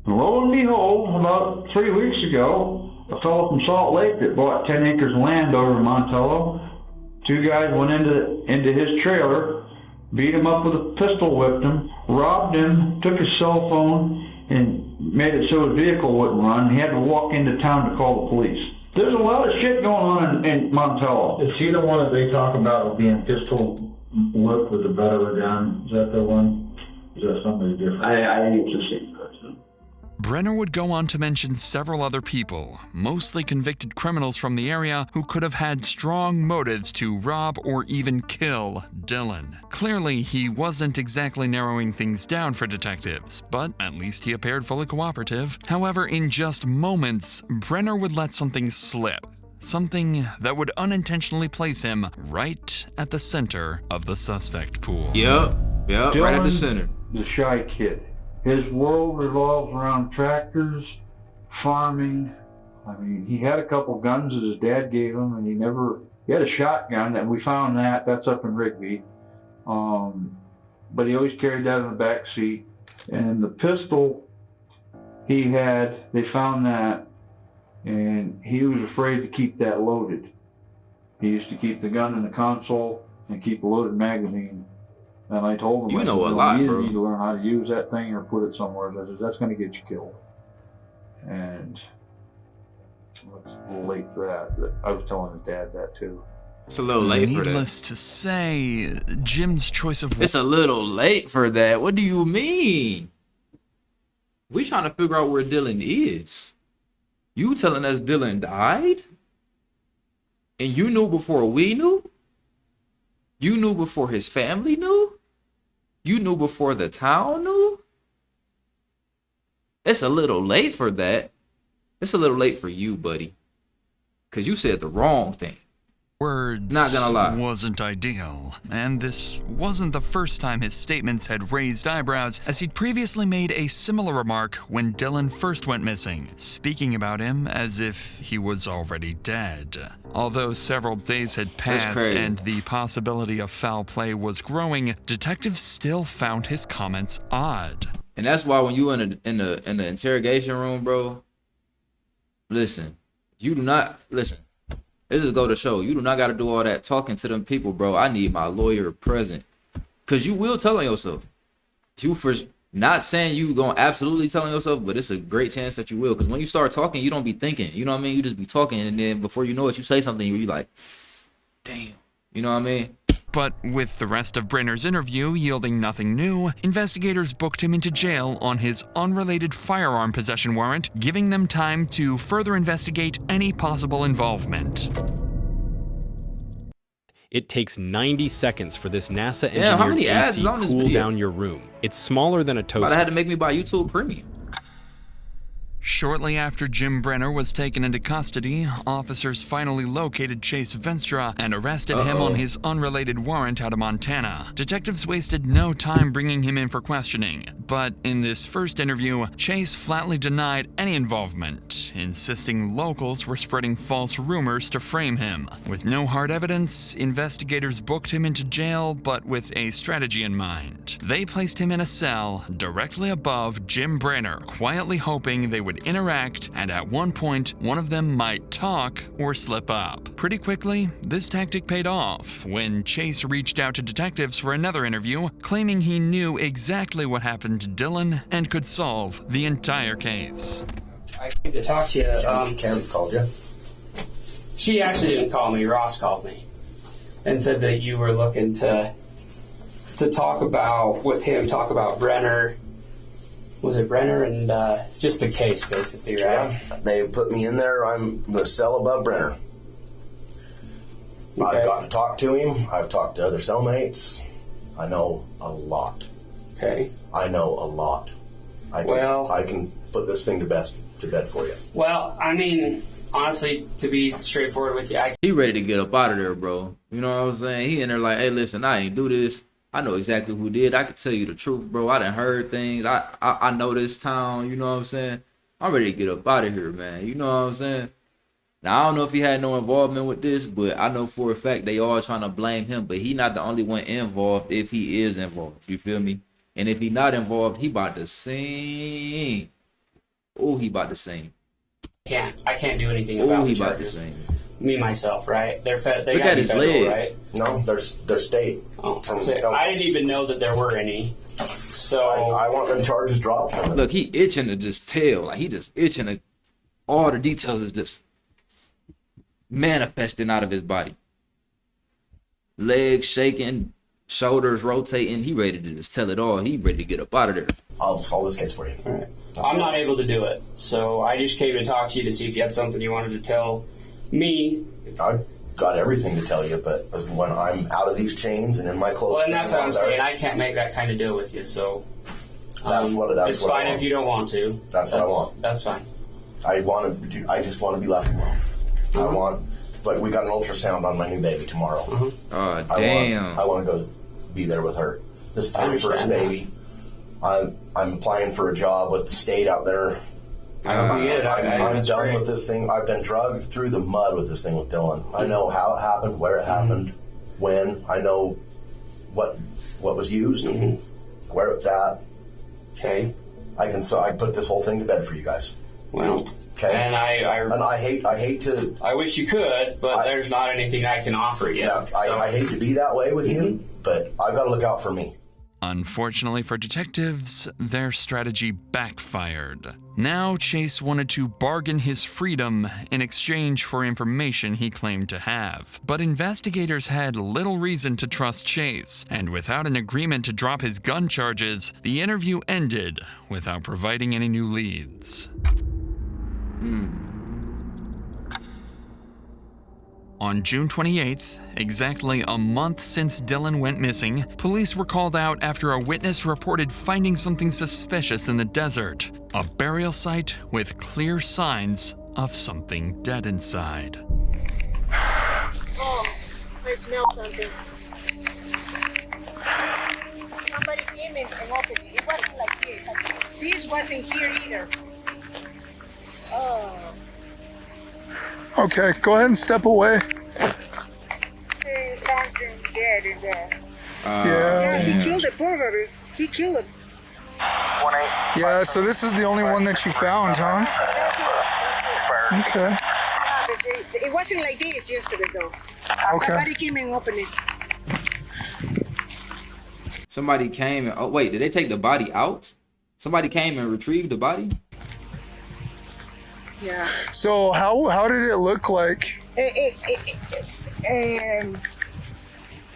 And lo and behold, about 3 weeks ago, a fellow from Salt Lake that bought 10 acres of land over in Montello, 2 guys went into his trailer, beat him up with a pistol, whipped him, robbed him, took his cell phone, and made it so his vehicle wouldn't run. He had to walk into town to call the police. There's a lot of shit going on in Montello. Is he the one that they talk about being pistol whipped with the butt of a gun? Is that the one? Is that somebody different? I think it's the same person. Brenner would go on to mention several other people, mostly convicted criminals from the area who could have had strong motives to rob or even kill Dylan. Clearly, he wasn't exactly narrowing things down for detectives, but at least he appeared fully cooperative. However, in just moments, Brenner would let something slip. Something that would unintentionally place him right at the center of the suspect pool. Yep, right at the center. The shy kid. His world revolves around tractors, farming. I mean, he had a couple guns that his dad gave him, and he had a shotgun, and we found that. That's up in Rigby. But he always carried that in the back seat. And the pistol he had, they found that, and he was afraid to keep that loaded. He used to keep the gun in the console and keep a loaded magazine. And I told him, you know a lot, you bro. need to learn how to use that thing or put it somewhere. I said, that's going to get you killed. And it's a little late for that. But I was telling his dad that too. It's a little late for that. Needless to say, Jim's choice of... It's a little late for that. What do you mean? We trying to figure out where Dylan is. You telling us Dylan died? And you knew before we knew? You knew before his family knew? You knew before the town knew? It's a little late for that. It's a little late for you, buddy. Because you said the wrong thing. Words Not gonna lie. wasn't ideal, and this wasn't the first time his statements had raised eyebrows, as he'd previously made a similar remark when Dylan first went missing, speaking about him as if he was already dead. Although several days had passed and the possibility of foul play was growing, detectives still found his comments odd. And that's why when you in the interrogation room, bro, listen, you do not listen. It just go to show you do not got to do all that talking to them people, bro. I need my lawyer present, cause you will tell on yourself. You for not saying you gonna absolutely tell on yourself, but it's a great chance that you will. Cause when you start talking, you don't be thinking. You know what I mean? You just be talking, and then before you know it, you say something where you like, damn. You know what I mean? But with the rest of Brenner's interview yielding nothing new, investigators booked him into jail on his unrelated firearm possession warrant, giving them time to further investigate any possible involvement. It takes 90 seconds for this NASA Yeah, how engineered many ads AC is on this cool video? down your room. It's smaller than a But toaster. I had to make me buy YouTube Premium. Shortly after Jim Brenner was taken into custody, officers finally located Chase Venstra and arrested him on his unrelated warrant out of Montana. Detectives wasted no time bringing him in for questioning, but in this first interview, Chase flatly denied any involvement, insisting locals were spreading false rumors to frame him. With no hard evidence, investigators booked him into jail, but with a strategy in mind. They placed him in a cell directly above Jim Brenner, quietly hoping they would interact, and at one point, one of them might talk or slip up. Pretty quickly, this tactic paid off when Chase reached out to detectives for another interview, claiming he knew exactly what happened to Dylan and could solve the entire case. I came to talk to you. Cam's called you? She actually didn't call me. Ross called me and said that you were looking to talk about Brenner. Was it Brenner and just the case, basically, right? Yeah, they put me in there. I'm the cell above Brenner. Okay. I've gotten to talk to him. I've talked to other cellmates. I know a lot. Okay. I know a lot. I can put this thing to bed for you. Well, I mean, honestly, to be straightforward with you, He ready to get up out of there, bro. You know what I'm saying? He in there like, hey, listen, I ain't do this. I know exactly who did. I can tell you the truth, bro. I done heard things. I know this town. You know what I'm saying? I'm ready to get up out of here, man. You know what I'm saying? Now, I don't know if he had no involvement with this, but I know for a fact they all trying to blame him. But he not the only one involved if he is involved. You feel me? And if he not involved, he about to sing. Oh, he about to sing. I can't do anything about he the about to charges. sing. Me myself, right? They Look got at his federal, legs. right? No, they're state. Oh, so I didn't even know that there were any. So I want them charges dropped. Look, he itching to just tell. Like, he just itching to. All the details is just manifesting out of his body. Legs shaking, shoulders rotating. He ready to just tell it all. He ready to get up out of there. I'll solve this case for you. All right. I'm not able to do it, so I just came to talk to you to see if you had something you wanted to tell me. I've got everything to tell you, but when I'm out of these chains and in my clothes, Well, and that's what I'm saying. I can't make that kind of deal with you, so that's it's what fine I want. if you don't want to. That's what I want. That's fine. I just want to be left alone. I want, like, we got an ultrasound on my new baby tomorrow. Oh, damn. I want to go be there with her. This is I her first understand that. baby. I'm applying for a job with the state out there. I get it. I'm That's done great. with this thing. I've been dragged through the mud with this thing with Dylan. I know how it happened, where it happened, when. I know what was used, where it's at. Okay. I put this whole thing to bed for you guys. Well, okay. And I hate to. I wish you could, but there's not anything I can offer you. Yeah, I hate to be that way with you, but I've got to look out for me. Unfortunately for detectives, their strategy backfired. Now Chase wanted to bargain his freedom in exchange for information he claimed to have. But investigators had little reason to trust Chase, and without an agreement to drop his gun charges, the interview ended without providing any new leads. On June 28th, exactly a month since Dylan went missing, police were called out after a witness reported finding something suspicious in the desert. A burial site with clear signs of something dead inside. Oh, I smell something. Somebody came in and opened it. It wasn't like this. This wasn't here either. Oh. Okay, go ahead and step away. There's something dead in there. Yeah. He killed it, poor baby. He killed it. Yeah, so this is the only one that you found, huh? Okay. Yeah, but It wasn't like this yesterday, though. Okay. Somebody came and opened it. Somebody came and, oh wait, did they take the body out? Somebody came and retrieved the body? Yeah. So how did it look like?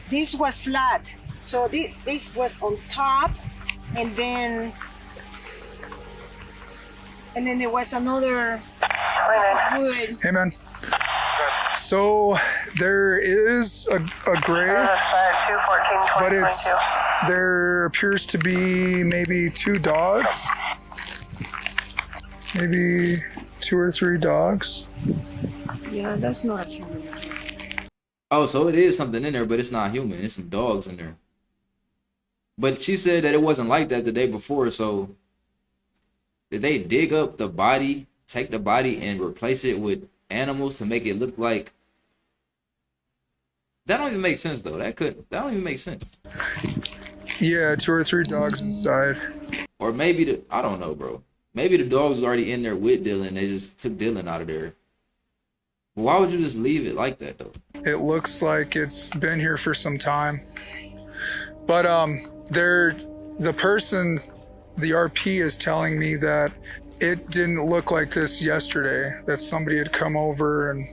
This was flat. So this was on top, and then there was another wood. Hey man. So there is a grave, but there appears to be maybe 2 dogs, maybe 2 or 3 dogs. Yeah, that's not a human. Oh, so it is something in there, but it's not human. It's some dogs in there. But she said that it wasn't like that the day before, so did they dig up the body, take the body, and replace it with animals to make it look like? That don't even make sense though. That don't even make sense. Yeah, 2 or 3 dogs inside. Or maybe I don't know, bro. Maybe the dogs was already in there with Dylan. They just took Dylan out of there. But why would you just leave it like that though? It looks like it's been here for some time. But the person, the RP is telling me that it didn't look like this yesterday, that somebody had come over and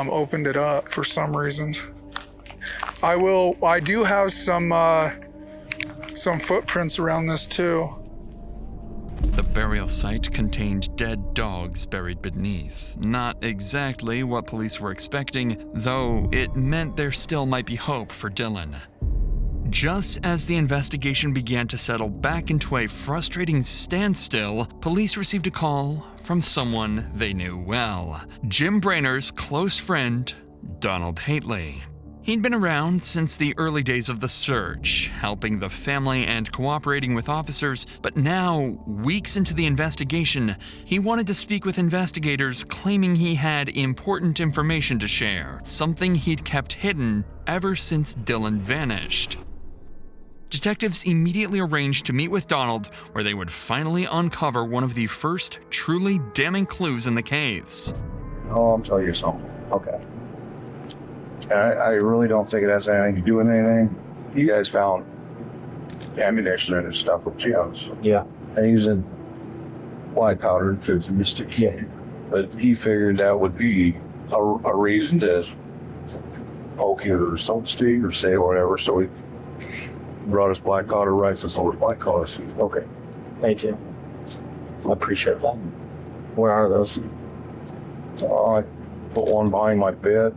opened it up for some reason. I do have some footprints around this too. The burial site contained dead dogs buried beneath. Not exactly what police were expecting, though it meant there still might be hope for Dylan. Just as the investigation began to settle back into a frustrating standstill, police received a call from someone they knew well. Jim Brainer's close friend, Donald Hately. He'd been around since the early days of the search, helping the family and cooperating with officers, but now, weeks into the investigation, he wanted to speak with investigators, claiming he had important information to share, something he'd kept hidden ever since Dylan vanished. Detectives immediately arranged to meet with Donald, where they would finally uncover one of the first truly damning clues in the case. Oh, I'll tell you something. Okay. I really don't think it has anything to do with anything. You guys found ammunition and stuff with Jim's. Yeah. And using white powder and fits in the stick. Yeah. But he figured that would be a reason to poke you or so to speak or say whatever. So he brought us black powder rifles over black powder. Okay. Thank you. I appreciate that. Where are those? I put one behind my bed.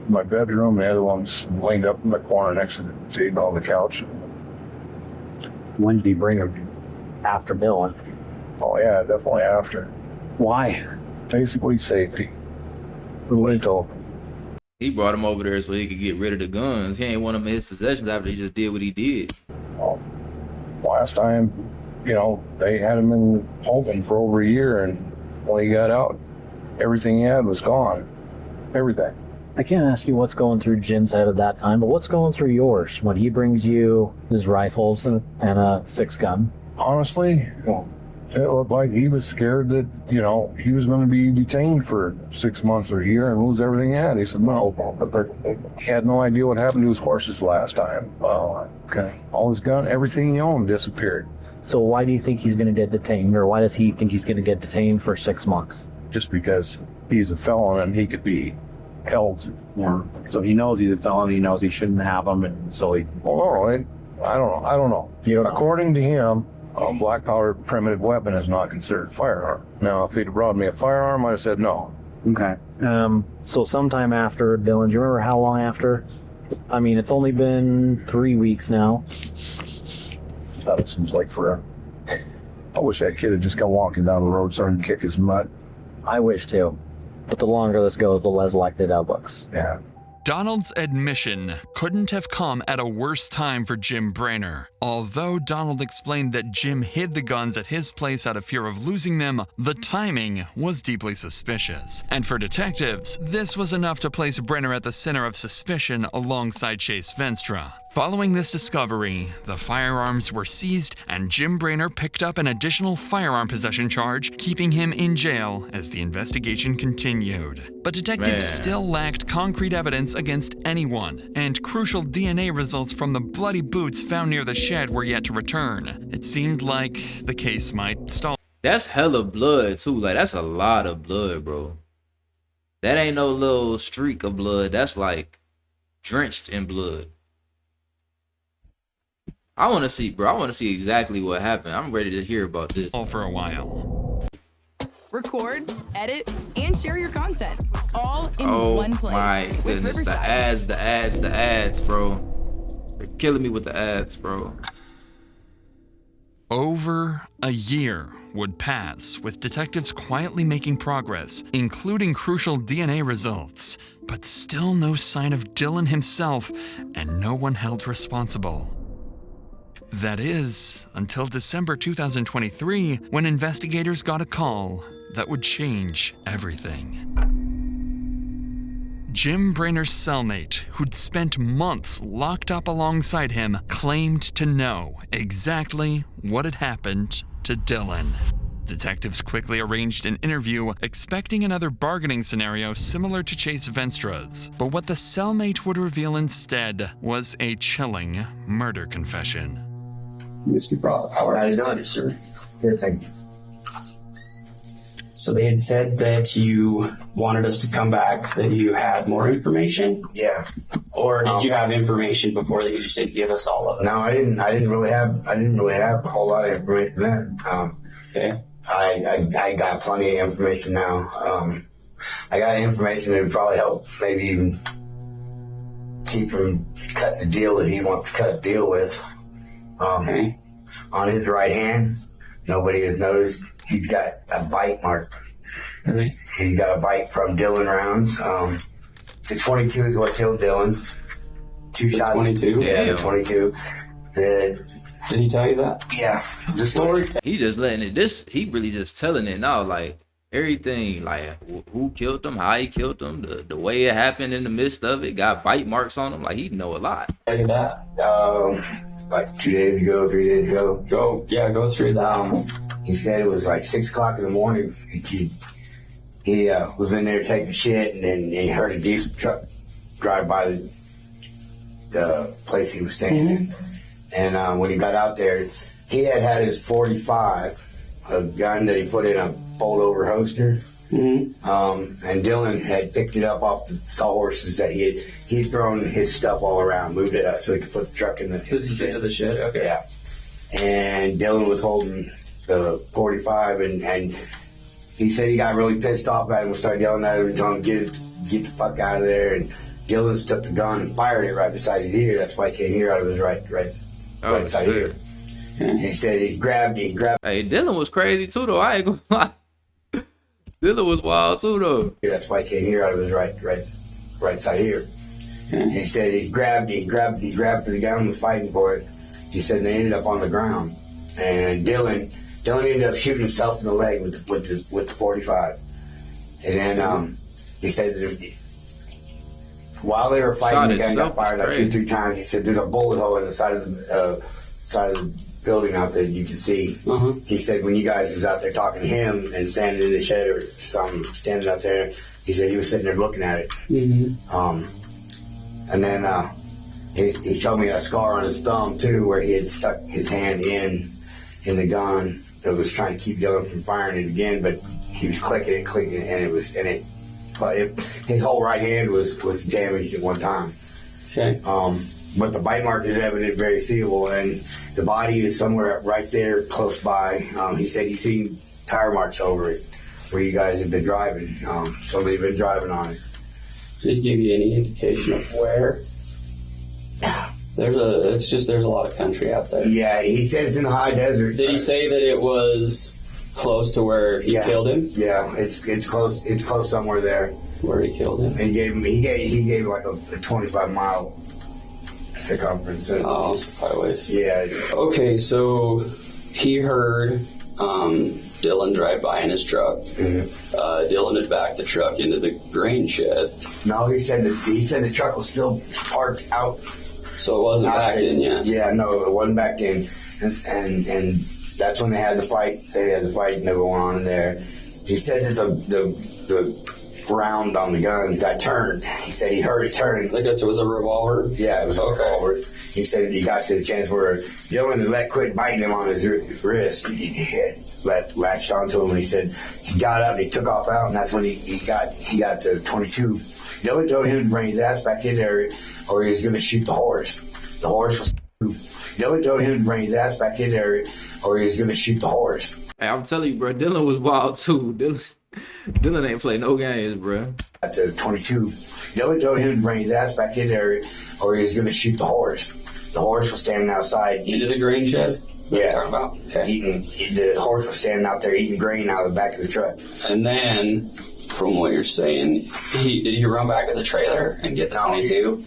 My bedroom, the other one's laid up in the corner next to the table on the couch. When did he bring them? After Dylan? Oh yeah, definitely after. Why? Basically safety. He brought him over there so he could get rid of the guns. He ain't want them in his possessions after he just did what he did. Last time, they had him in holding for over a year, and when he got out, everything he had was gone. Everything. I can't ask you what's going through Jim's head at that time, but what's going through yours when he brings you his rifles and a 6-gun? Honestly, it looked like he was scared that, he was going to be detained for 6 months or a year and lose everything he had. He said, no, but he had no idea what happened to his horses last time. Okay. All his gun, everything he owned disappeared. So why do you think he's going to get detained, or why does he think he's going to get detained for 6 months? Just because he's a felon and he could be held. Yeah. So he knows he's a felon, he knows he shouldn't have them, and so he... Well, I don't know. According to him, a black powder primitive weapon is not considered a firearm. Now, if he'd brought me a firearm, I'd have said no. Okay. So sometime after, Dylan, do you remember how long after? I mean, it's only been 3 weeks now. That seems like forever. I wish that kid had just come walking down the road starting to kick his butt. I wish too. But the longer this goes, the less likely that looks. Yeah. Donald's admission couldn't have come at a worse time for Jim Brainer. Although Donald explained that Jim hid the guns at his place out of fear of losing them, the timing was deeply suspicious. And for detectives, this was enough to place Brenner at the center of suspicion alongside Chase Venstra. Following this discovery, the firearms were seized and Jim Brainerd picked up an additional firearm possession charge, keeping him in jail as the investigation continued. But detectives still lacked concrete evidence against anyone, and crucial DNA results from the bloody boots found near the shed were yet to return. It seemed like the case might stall. That's hella blood too. Like, that's a lot of blood, bro. That ain't no little streak of blood. That's like drenched in blood. I want to see, bro. I want to see exactly what happened. I'm ready to hear about this. For a while. Record, edit, and share your content all in one place. Oh my with goodness, the ads, bro. They're killing me with the ads, bro. Over a year would pass, with detectives quietly making progress, including crucial DNA results, but still no sign of Dylan himself, and no one held responsible. That is, until December 2023, when investigators got a call that would change everything. Jim Brainer's cellmate, who'd spent months locked up alongside him, claimed to know exactly what had happened to Dylan. Detectives quickly arranged an interview, expecting another bargaining scenario similar to Chase Venstra's. But what the cellmate would reveal instead was a chilling murder confession. Mr. Brock, how are you doing, sir? Good, thank you. So they had said that you wanted us to come back, that you had more information? Yeah. Or did you have information before that you just didn't give us all of it? No, I didn't really have a whole lot of information then. Okay. I got plenty of information now. I got information that would probably help maybe even keep him cutting the deal that he wants to cut the deal with. Okay. On his right hand, nobody has noticed, he's got a bite mark. Really? He's got a bite from Dylan rounds. The 22 is what killed Dylan. Two shots. 22? Yeah, the 22. Did he tell you that? Yeah. The story. He just letting it. He really just telling it now, like everything, like who killed him, how he killed him, the way it happened in the midst of it, got bite marks on him. Like he know a lot. Tell you that? Like 2 days ago, 3 days ago. Go through that. He said it was like 6 o'clock in the morning. He was in there taking shit, and then he heard a diesel truck drive by the place he was staying in. And when he got out there, he had his 45, a gun that he put in a fold-over holster. And Dylan had picked it up off the sawhorses that he'd thrown his stuff all around, moved it up so he could put the truck in the. So this is into the shed. Okay. Yeah. And Dylan was holding the 45, and he said he got really pissed off at him and started yelling at him and telling him get the fuck out of there. And Dylan took the gun and fired it right beside his ear. That's why he can't hear out of his right side ear. And he said he grabbed. Hey, Dylan was crazy too, though. I ain't gonna lie. Dylan was wild too, though. That's why he can't hear out of his right side ear. And he said he grabbed for the gun and was fighting for it. He said they ended up on the ground, and Dylan ended up shooting himself in the leg with the 45. And then he said that while they were fighting, the gun got fired like 2-3 times. He said there's a bullet hole in the side of the building out there you can see. He said when you guys was out there talking to him and standing in the shed or something, standing out there, he said he was sitting there looking at it. And then he showed me a scar on his thumb too, where he had stuck his hand in the gun that was trying to keep Dylan from firing it again, but he was clicking it, and his whole right hand was damaged at one time. Okay. But the bite mark is evident, very seeable, and the body is somewhere right there close by. He said he's seen tire marks over it where you guys have been driving. Somebody's been driving on it. Did he give you any indication of where? There's a lot of country out there. Yeah, he said it's in the high desert. Did he say that it was close to where he killed him? Yeah, it's close. It's close somewhere there. Where he killed him? He gave like a 25-mile circumference. Oh, highways. Yeah. Okay, so he heard Dylan drive by in his truck. Dylan had backed the truck into the grain shed. No, he said the truck was still parked out. So it wasn't backed in yet. Yeah, no, it wasn't backed in, and that's when they had the fight. They had the fight and they were going on in there. He said that the round on the gun got turned. He said he heard it turn. Like it was a revolver? Yeah, it was a revolver. He said he got to the chance where Dylan had let quit biting him on his wrist. He had latched onto him, and he said he got up and he took off out, and that's when he got to 22. Dylan told him to bring his ass back in there, or he was going to shoot the horse. The horse was. Dylan told him to bring his ass back in there, or he was going to shoot the horse. Hey, I'm telling you, bro, Dylan was wild too. Dylan ain't play no games, bro. Got to 22. Dylan told him to bring his ass back in there, or he was going to shoot the horse. The horse was standing outside. Into the grain shed? Yeah. Talking about? Okay. The horse was standing out there eating grain out of the back of the truck. And then, from what you're saying, did he run back to the trailer and get the 22?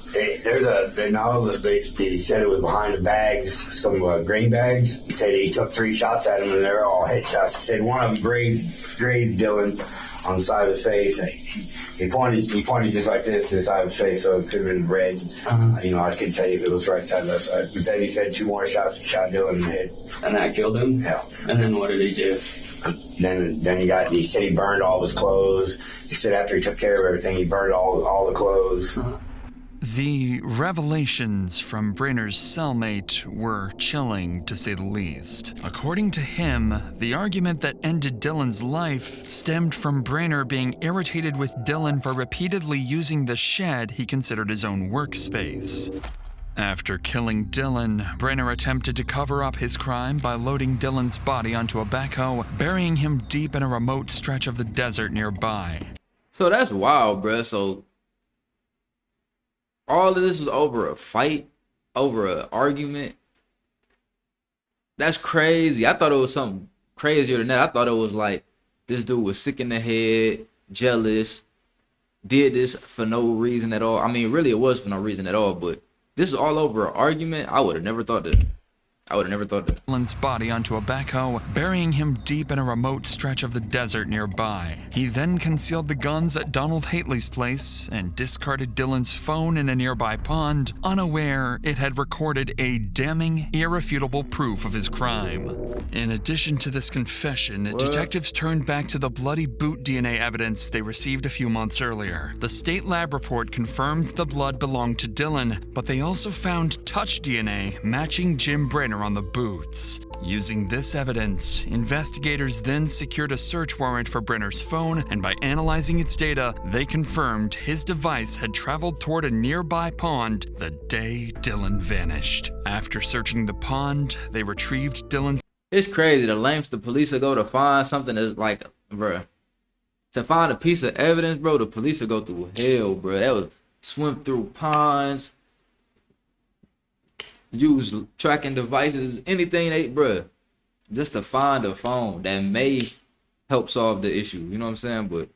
He said it was behind the bags, some grain bags. He said he took 3 shots at him, and they're all headshots. He said one of them grazed Dylan on the side of the face. He pointed just like this to the side of his face, so it could have been red. I couldn't tell you if it was right side or left side. But then he said 2 more shots and shot Dylan in the head. And that killed him? Yeah. And then what did he do? Then he said he burned all of his clothes. He said after he took care of everything, he burned all the clothes. The revelations from Brayner's cellmate were chilling, to say the least. According to him, the argument that ended Dylan's life stemmed from Brayner being irritated with Dylan for repeatedly using the shed he considered his own workspace. After killing Dylan, Brayner attempted to cover up his crime by loading Dylan's body onto a backhoe, burying him deep in a remote stretch of the desert nearby. So that's wild, bruh. So all of this was over a fight, over an argument. That's crazy. I thought it was something crazier than that. I thought it was like this dude was sick in the head, jealous, did this for no reason at all. I mean, really, it was for no reason at all, but this is all over an argument. I would have never thought that. Dylan's body onto a backhoe, burying him deep in a remote stretch of the desert nearby. He then concealed the guns at Donald Hately's place and discarded Dylan's phone in a nearby pond, unaware it had recorded a damning, irrefutable proof of his crime. In addition to this confession, detectives turned back to the bloody boot DNA evidence they received a few months earlier. The state lab report confirms the blood belonged to Dylan, but they also found touch DNA matching Jim Brayner on the boots. Using this evidence, investigators then secured a search warrant for Brayner's phone, and by analyzing its data, they confirmed his device had traveled toward a nearby pond the day Dylan vanished. After searching the pond, they retrieved Dylan's... It's crazy the lengths the police will go to find something that's like, bruh. To find a piece of evidence, bro, the police will go through hell, bro. That would swim through ponds, use tracking devices, anything bruh, just to find a phone that may help solve the issue. You know what I'm saying? But,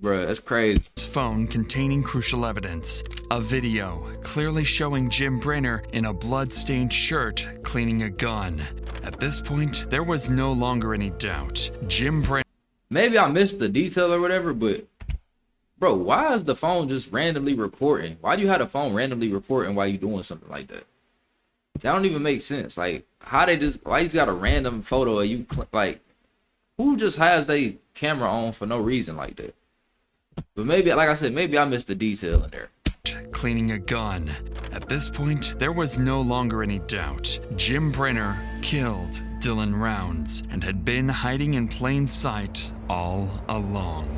bruh, that's crazy. Phone containing crucial evidence. A video clearly showing Jim Brayner in a blood-stained shirt cleaning a gun. At this point, there was no longer any doubt. Jim Brayner... Maybe I missed the detail or whatever, but, bro, why is the phone just randomly recording? Why do you have the phone randomly recording while you doing something like that? That don't even make sense. Like, why you just got a random photo of you, like, who just has their camera on for no reason like that? But maybe, like I said, maybe I missed the detail in there. Cleaning a gun. At this point, there was no longer any doubt. Jim Brayner killed Dylan Rounds and had been hiding in plain sight all along.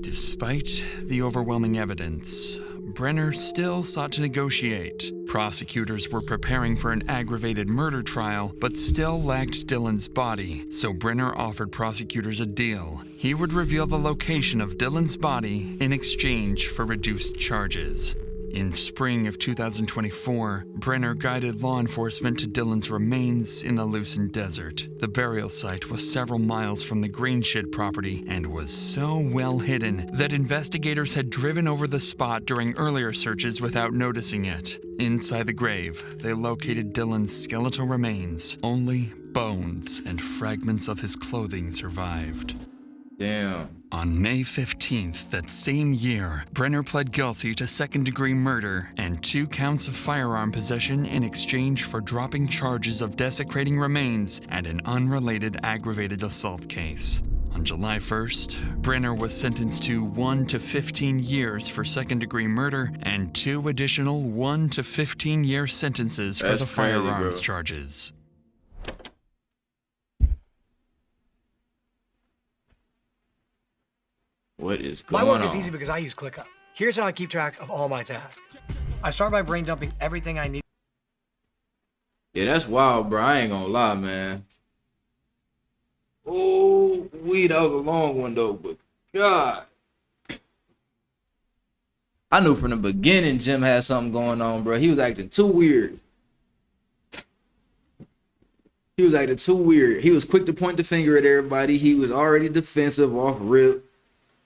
Despite the overwhelming evidence, Brayner still sought to negotiate. Prosecutors were preparing for an aggravated murder trial, but still lacked Dylan's body, so Brayner offered prosecutors a deal. He would reveal the location of Dylan's body in exchange for reduced charges. In spring of 2024, Brenner guided law enforcement to Dylan's remains in the Lucin Desert. The burial site was several miles from the Green Shed property and was so well hidden that investigators had driven over the spot during earlier searches without noticing it. Inside the grave, they located Dylan's skeletal remains. Only bones and fragments of his clothing survived. Damn. On May 15th that same year, Brenner pled guilty to second-degree murder and 2 counts of firearm possession in exchange for dropping charges of desecrating remains and an unrelated aggravated assault case. On July 1st, Brenner was sentenced to 1 to 15 years for second-degree murder and 2 additional 1 to 15-year sentences for That's the crazy, firearms bro. charges. What is My going work is on? easy because I use ClickUp. Here's how I keep track of all my tasks. I start by brain dumping everything I need. Yeah, that's wild, bro. I ain't gonna lie, man. Oh, that was a long one though, but God. I knew from the beginning Jim had something going on, bro. He was acting too weird. He was quick to point the finger at everybody. He was already defensive off rip.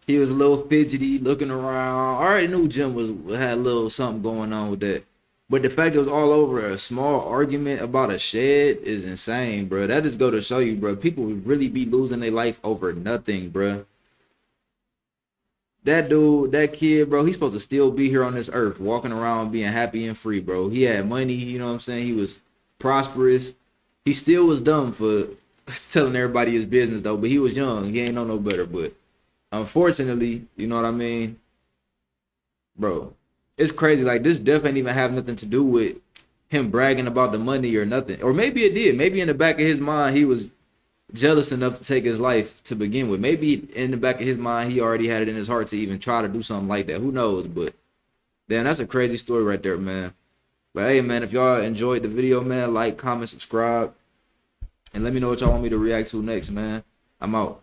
He was a little fidgety, looking around. I already knew Jim had a little something going on with that. But the fact it was all over a small argument about a shed is insane, bro. That just go to show you, bro. People would really be losing their life over nothing, bro. That dude, that kid, bro, he's supposed to still be here on this earth, walking around being happy and free, bro. He had money, you know what I'm saying? He was prosperous. He still was dumb for telling everybody his business, though. But he was young. He ain't know no better, but unfortunately, you know what I mean? Bro, it's crazy. Like, this death ain't even have nothing to do with him bragging about the money or nothing. Or maybe it did. Maybe in the back of his mind, he was jealous enough to take his life to begin with. Maybe in the back of his mind, he already had it in his heart to even try to do something like that. Who knows? But, damn, that's a crazy story right there, man. But, hey, man, if y'all enjoyed the video, man, like, comment, subscribe. And let me know what y'all want me to react to next, man. I'm out.